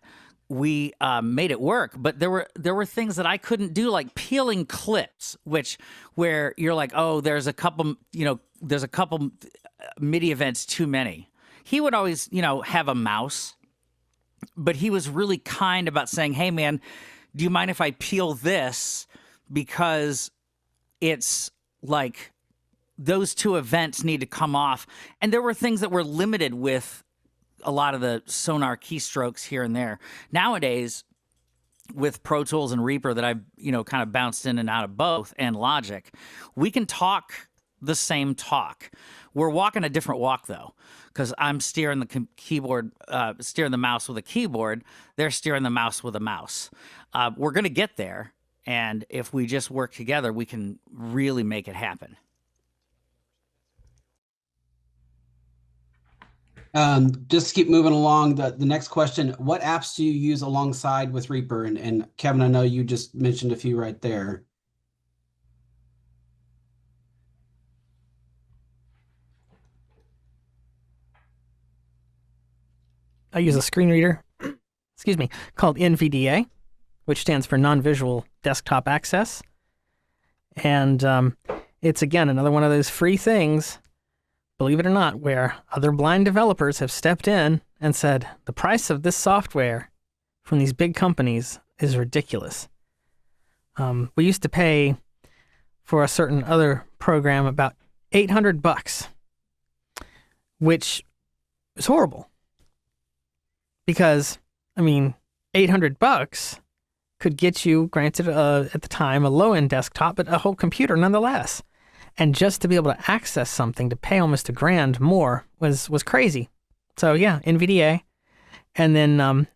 we made it work. But there were things that I couldn't do, like peeling clips, where you're like, oh, there's a couple MIDI events too many. He would always, have a mouse, but he was really kind about saying, hey man, do you mind if I peel this? Because it's like those two events need to come off. And there were things that were limited with a lot of the Sonar keystrokes here and there. Nowadays, with Pro Tools and Reaper that I've, kind of bounced in and out of both, and Logic, we can talk the same talk. We're walking a different walk, though, because I'm steering the keyboard, steering the mouse with a keyboard. They're steering the mouse with a mouse. We're going to get there. And if we just work together, we can really make it happen. Just to keep moving along, the next question, what apps do you use alongside with Reaper? And Kevin, I know you just mentioned a few right there. I use a screen reader, called NVDA, which stands for Non-Visual Desktop Access. And it's, again, another one of those free things, believe it or not, where other blind developers have stepped in and said, the price of this software from these big companies is ridiculous. We used to pay for a certain other program about $800, which is horrible. Because, $800 could get you, granted, at the time, a low-end desktop, but a whole computer nonetheless. And just to be able to access something, to pay almost $1,000 more was crazy. So yeah, NVDA. And then,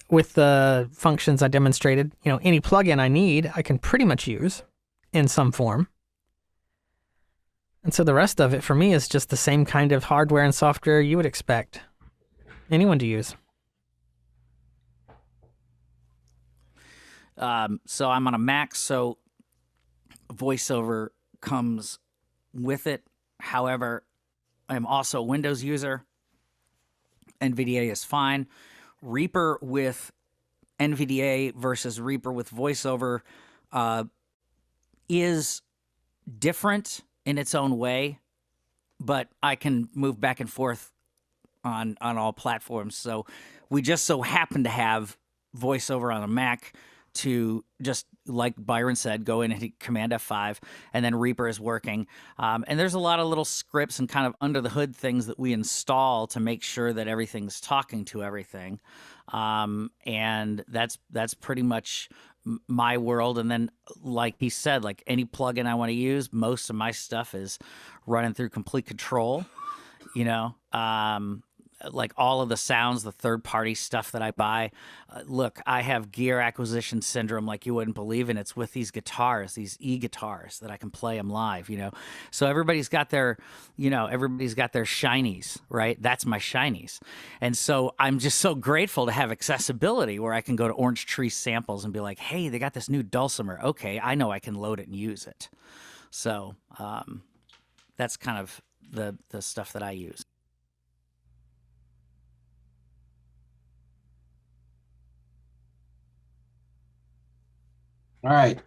with the functions I demonstrated, any plugin I need, I can pretty much use in some form. And so the rest of it for me is just the same kind of hardware and software you would expect anyone to use. So I'm on a Mac, so VoiceOver comes with it. However, I'm also a Windows user. NVDA is fine. Reaper with NVDA versus Reaper with VoiceOver is different in its own way, but I can move back and forth on all platforms. So we just so happen to have VoiceOver on a Mac to just, like Byron said, go in and hit Command F5, and then Reaper is working. And there's a lot of little scripts and kind of under the hood things that we install to make sure that everything's talking to everything. And that's pretty much my world. And then, like he said, like any plugin I want to use, most of my stuff is running through Complete Control, like all of the sounds, the third-party stuff that I buy. Look, I have gear acquisition syndrome like you wouldn't believe, and it's with these guitars, these e-guitars that I can play them live, So everybody's got their shinies, right? That's my shinies. And so I'm just so grateful to have accessibility where I can go to Orange Tree Samples and be like, hey, they got this new dulcimer. Okay, I know I can load it and use it. So that's kind of the stuff that I use. All right.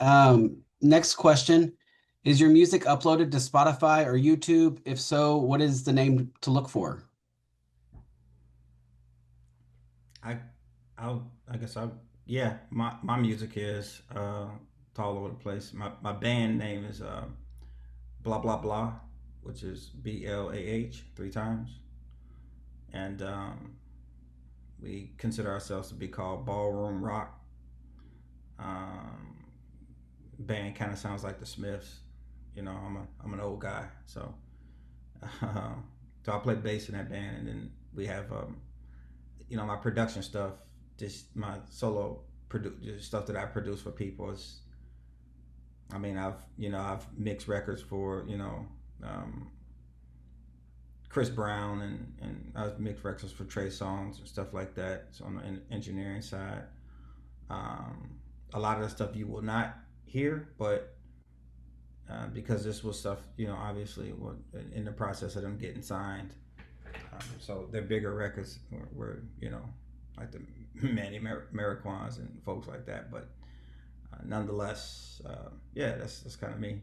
Next question. Is your music uploaded to Spotify or YouTube? If so, what is the name to look for? Yeah, my music is it's all over the place. My band name is blah blah blah, which is BLAH 3 times, and we consider ourselves to be called ballroom rock. Band kind of sounds like the Smiths. I'm an old guy, so so I play bass in that band, and then we have my production stuff, just my solo stuff that I produce for people is. I mean, I've mixed records for Chris Brown, and I've mixed records for Trey Songz and stuff like that. So on the engineering side, a lot of the stuff you will not hear, but because this was stuff, obviously in the process of them getting signed. So they're bigger records were like the Manny Mariquans and folks like that. But nonetheless, that's kind of me.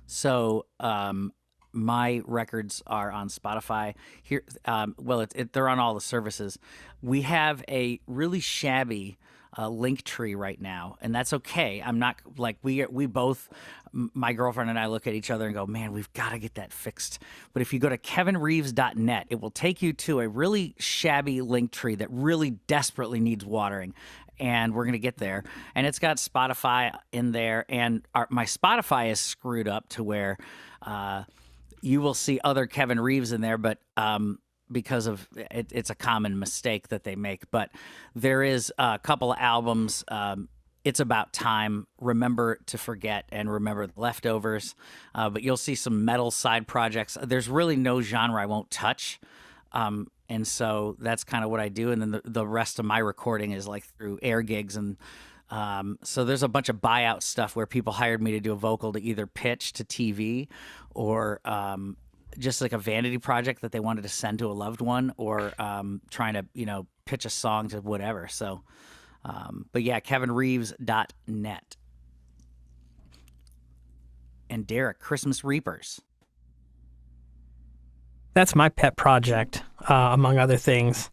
So my records are on Spotify here. They're on all the services. We have a really shabby link tree right now, and that's okay. I'm not like we both, my girlfriend and I, look at each other and go, man, we've got to get that fixed. But if you go to kevinreeves.net, it will take you to a really shabby link tree that really desperately needs watering. And we're going to get there. And it's got Spotify in there. And my Spotify is screwed up to where you will see other Kevin Reeves in there, but because of it, it's a common mistake that they make. But there is a couple of albums. It's About Time, Remember to Forget, and Remember the Leftovers. But you'll see some metal side projects. There's really no genre I won't touch. And so that's kind of what I do. And then the rest of my recording is like through air gigs. And so there's a bunch of buyout stuff where people hired me to do a vocal to either pitch to TV or just like a vanity project that they wanted to send to a loved one, or trying to, pitch a song to whatever. So, but yeah, kevinreeves.net. And Derek, Christmas Reapers. That's my pet project, among other things.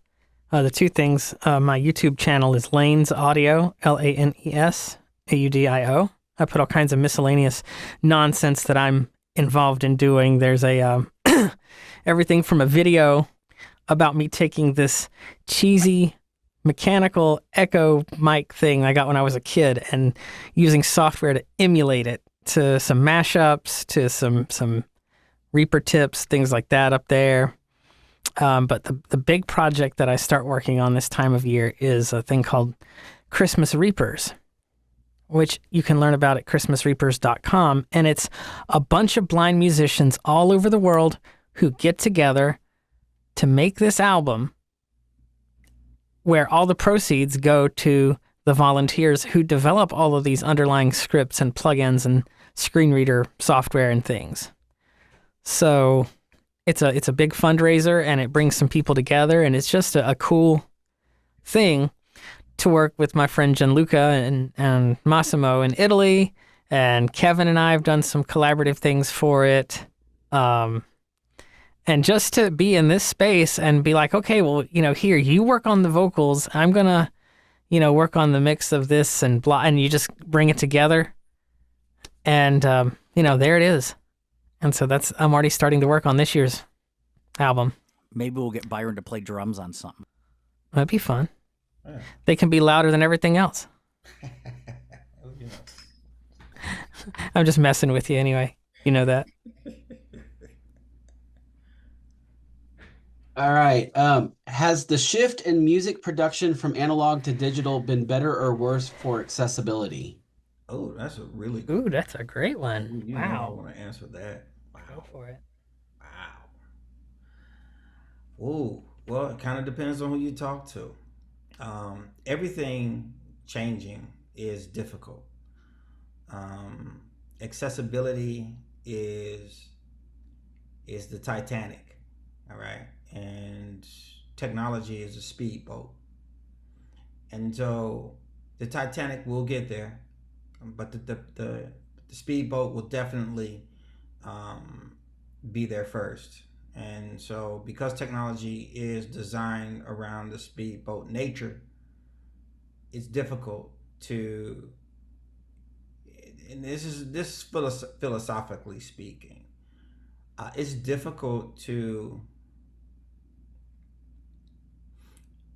The two things, my YouTube channel is Lanes Audio, Lanes Audio. I put all kinds of miscellaneous nonsense that I'm involved in doing. There's a everything from a video about me taking this cheesy mechanical echo mic thing I got when I was a kid and using software to emulate it, to some mashups, to some Reaper tips, things like that up there. But the big project that I start working on this time of year is a thing called Christmas Reapers, which you can learn about at christmasreapers.com. And it's a bunch of blind musicians all over the world who get together to make this album where all the proceeds go to the volunteers who develop all of these underlying scripts and plugins and screen reader software and things. So it's a big fundraiser, and it brings some people together, and it's just a cool thing to work with my friend Gianluca and Massimo in Italy, and Kevin and I have done some collaborative things for it. And just to be in this space and be like, okay, well, here, you work on the vocals, I'm gonna, work on the mix of this and blah, and you just bring it together, and there it is. And so I'm already starting to work on this year's album. Maybe we'll get Byron to play drums on something. That'd be fun. Yeah. They can be louder than everything else. I'm just messing with you anyway. You know that. All right. Has the shift in music production from analog to digital been better or worse for accessibility? Oh, that's a really Ooh, good. that's a great one. You know I Wow. want to answer that. Go Wow. for it. Wow. Oh, well, it kind of depends on who you talk to. Everything changing is difficult. Um, Accessibility is the Titanic, all right, and technology is a speedboat, and so the Titanic will get there, but the speedboat will definitely um, be there first. And so, because technology is designed around the speedboat nature, it's difficult to, and this philosophically speaking, it's difficult to,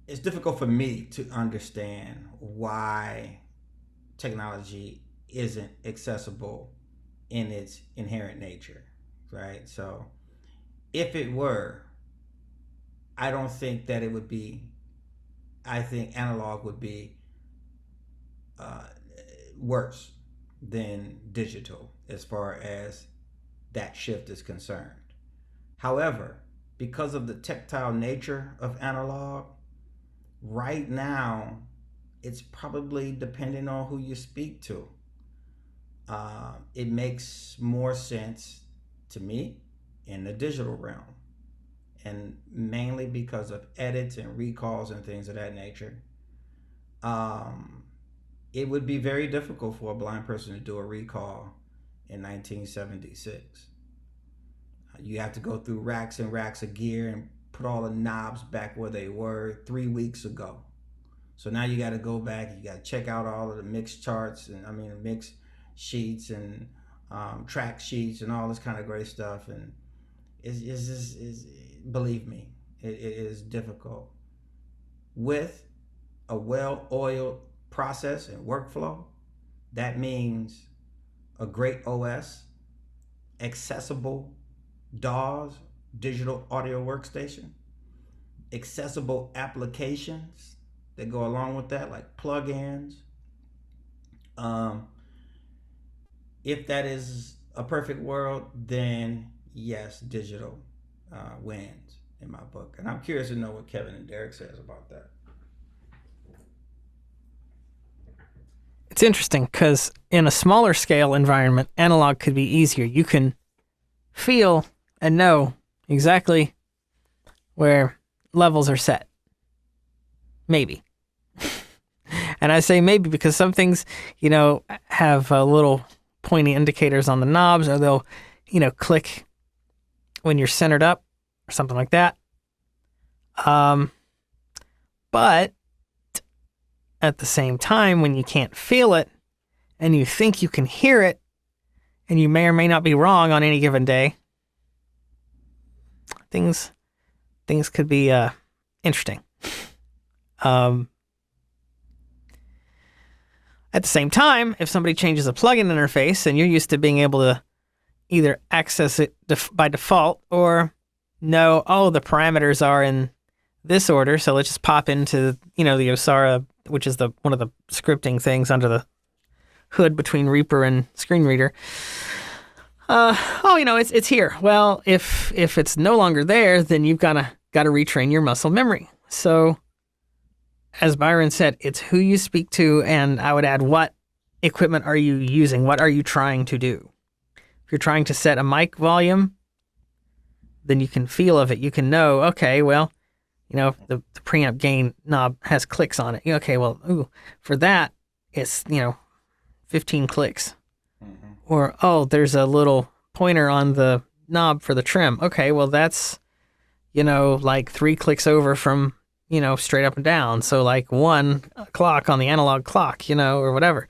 it's difficult for me to understand why technology isn't accessible in its inherent nature, right? So if it were, I don't think that it would be. I think analog would be uh, worse than digital as far as that shift is concerned. However, because of the tactile nature of analog, right now, it's probably depending on who you speak to. It makes more sense to me in the digital realm, and mainly because of edits and recalls and things of that nature. Um, it would be very difficult for a blind person to do a recall in 1976. You have to go through racks and racks of gear and put all the knobs back where they were 3 weeks ago. So now you got to go back. You got to check out all of the mix charts and mix sheets and track sheets and all this kind of great stuff. And believe me, it is difficult. With a well-oiled process and workflow, that means a great OS, accessible DAWs, digital audio workstation, accessible applications that go along with that, like plugins. If that is a perfect world, then yes, digital wins in my book. And I'm curious to know what Kevin and Derek says about that. It's interesting because in a smaller scale environment, analog could be easier. You can feel and know exactly where levels are set. Maybe. And I say maybe because some things, have little pointy indicators on the knobs, or they'll, click when you're centered up or something like that. But at the same time, when you can't feel it and you think you can hear it, and you may or may not be wrong on any given day, things could be interesting. At the same time, if somebody changes a plugin interface and you're used to being able to either access it by default or know, the parameters are in this order, so let's just pop into, the Osara, which is one of the scripting things under the hood between Reaper and Screen Reader. It's here. Well, if it's no longer there, then you've got to retrain your muscle memory. So, as Byron said, it's who you speak to, and I would add, what equipment are you using? What are you trying to do? If you're trying to set a mic volume, then you can feel of it. You can know, okay, well, the preamp gain knob has clicks on it. Okay, well, for that, it's, 15 clicks. Mm-hmm. Or, there's a little pointer on the knob for the trim. Okay, well, that's, like 3 clicks over from, straight up and down. So like 1 clock on the analog clock, or whatever.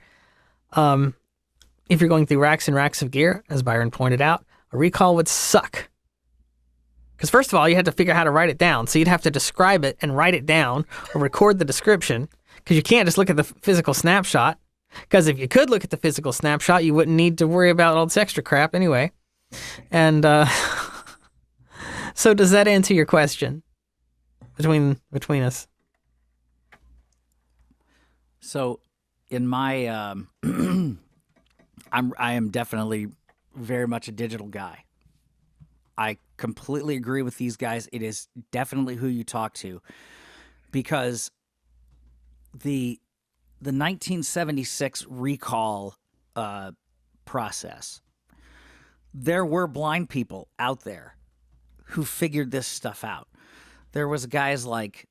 If you're going through racks and racks of gear, as Byron pointed out, a recall would suck. Because first of all, you had to figure out how to write it down. So you'd have to describe it and write it down or record the description, because you can't just look at the physical snapshot. Because if you could look at the physical snapshot, you wouldn't need to worry about all this extra crap anyway. And so does that answer your question? between us. So, in my, I am definitely very much a digital guy. I completely agree with these guys. It is definitely who you talk to, because the 1976 recall process, there were blind people out there who figured this stuff out. There was guys like,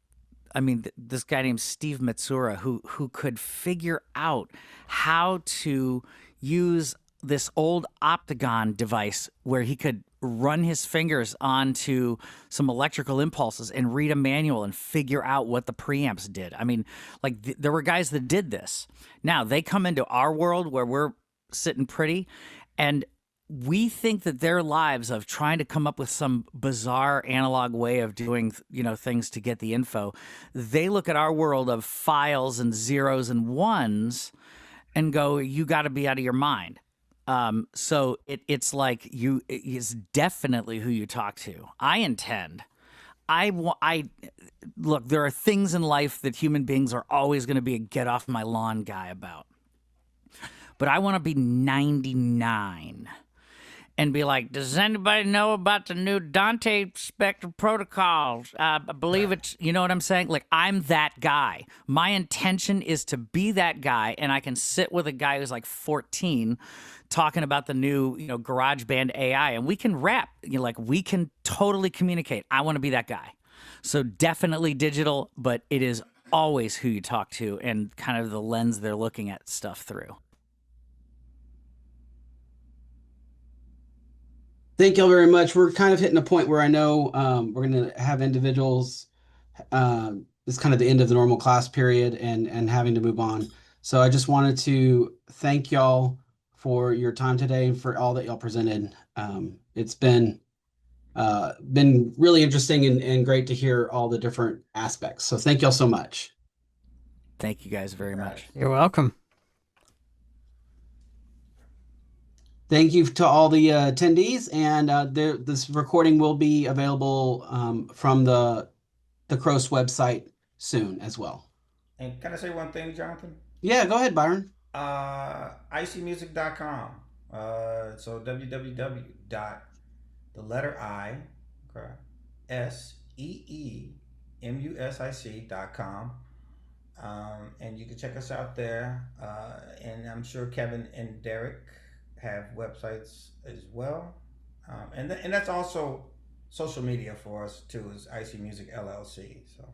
I mean, this guy named Steve Matsura who could figure out how to use this old Optagon device where he could run his fingers onto some electrical impulses and read a manual and figure out what the preamps did. I mean, like there were guys that did this. Now they come into our world where we're sitting pretty, and we think that their lives of trying to come up with some bizarre analog way of doing, things to get the info, they look at our world of files and zeros and ones and go, you got to be out of your mind. So it's like it's definitely who you talk to. Look, there are things in life that human beings are always going to be a get off my lawn guy about. But I want to be 99 and be like, does anybody know about the new Dante Spectrum protocols? I believe it's, you know what I'm saying? Like, I'm that guy. My intention is to be that guy, and I can sit with a guy who's like 14 talking about the new, GarageBand AI, and we can rap. We can totally communicate. I want to be that guy. So definitely digital, but it is always who you talk to and kind of the lens they're looking at stuff through. Thank y'all very much. We're kind of hitting a point where I know we're going to have individuals. It's kind of the end of the normal class period and having to move on. So I just wanted to thank y'all for your time today and for all that y'all presented. It's been really interesting and great to hear all the different aspects. So thank y'all so much. Thank you guys very much. You're welcome. Thank you to all the attendees, and this recording will be available from the Krost website soon as well. And can I say one thing, Jonathan? Yeah, go ahead, Byron. ICmusic.com. So www.SEEMUSIC.com. And you can check us out there. And I'm sure Kevin and Derek have websites as well. And that's also social media for us too, is IC Music LLC. So.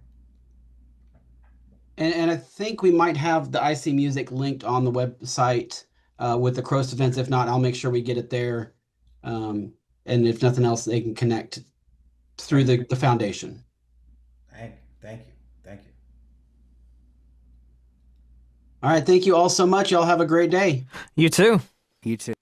And I think we might have the IC Music linked on the website with the Krost events. If not, I'll make sure we get it there. And if nothing else, they can connect through the foundation. Thank you. All right. Thank you all so much. Y'all have a great day. You too. You too.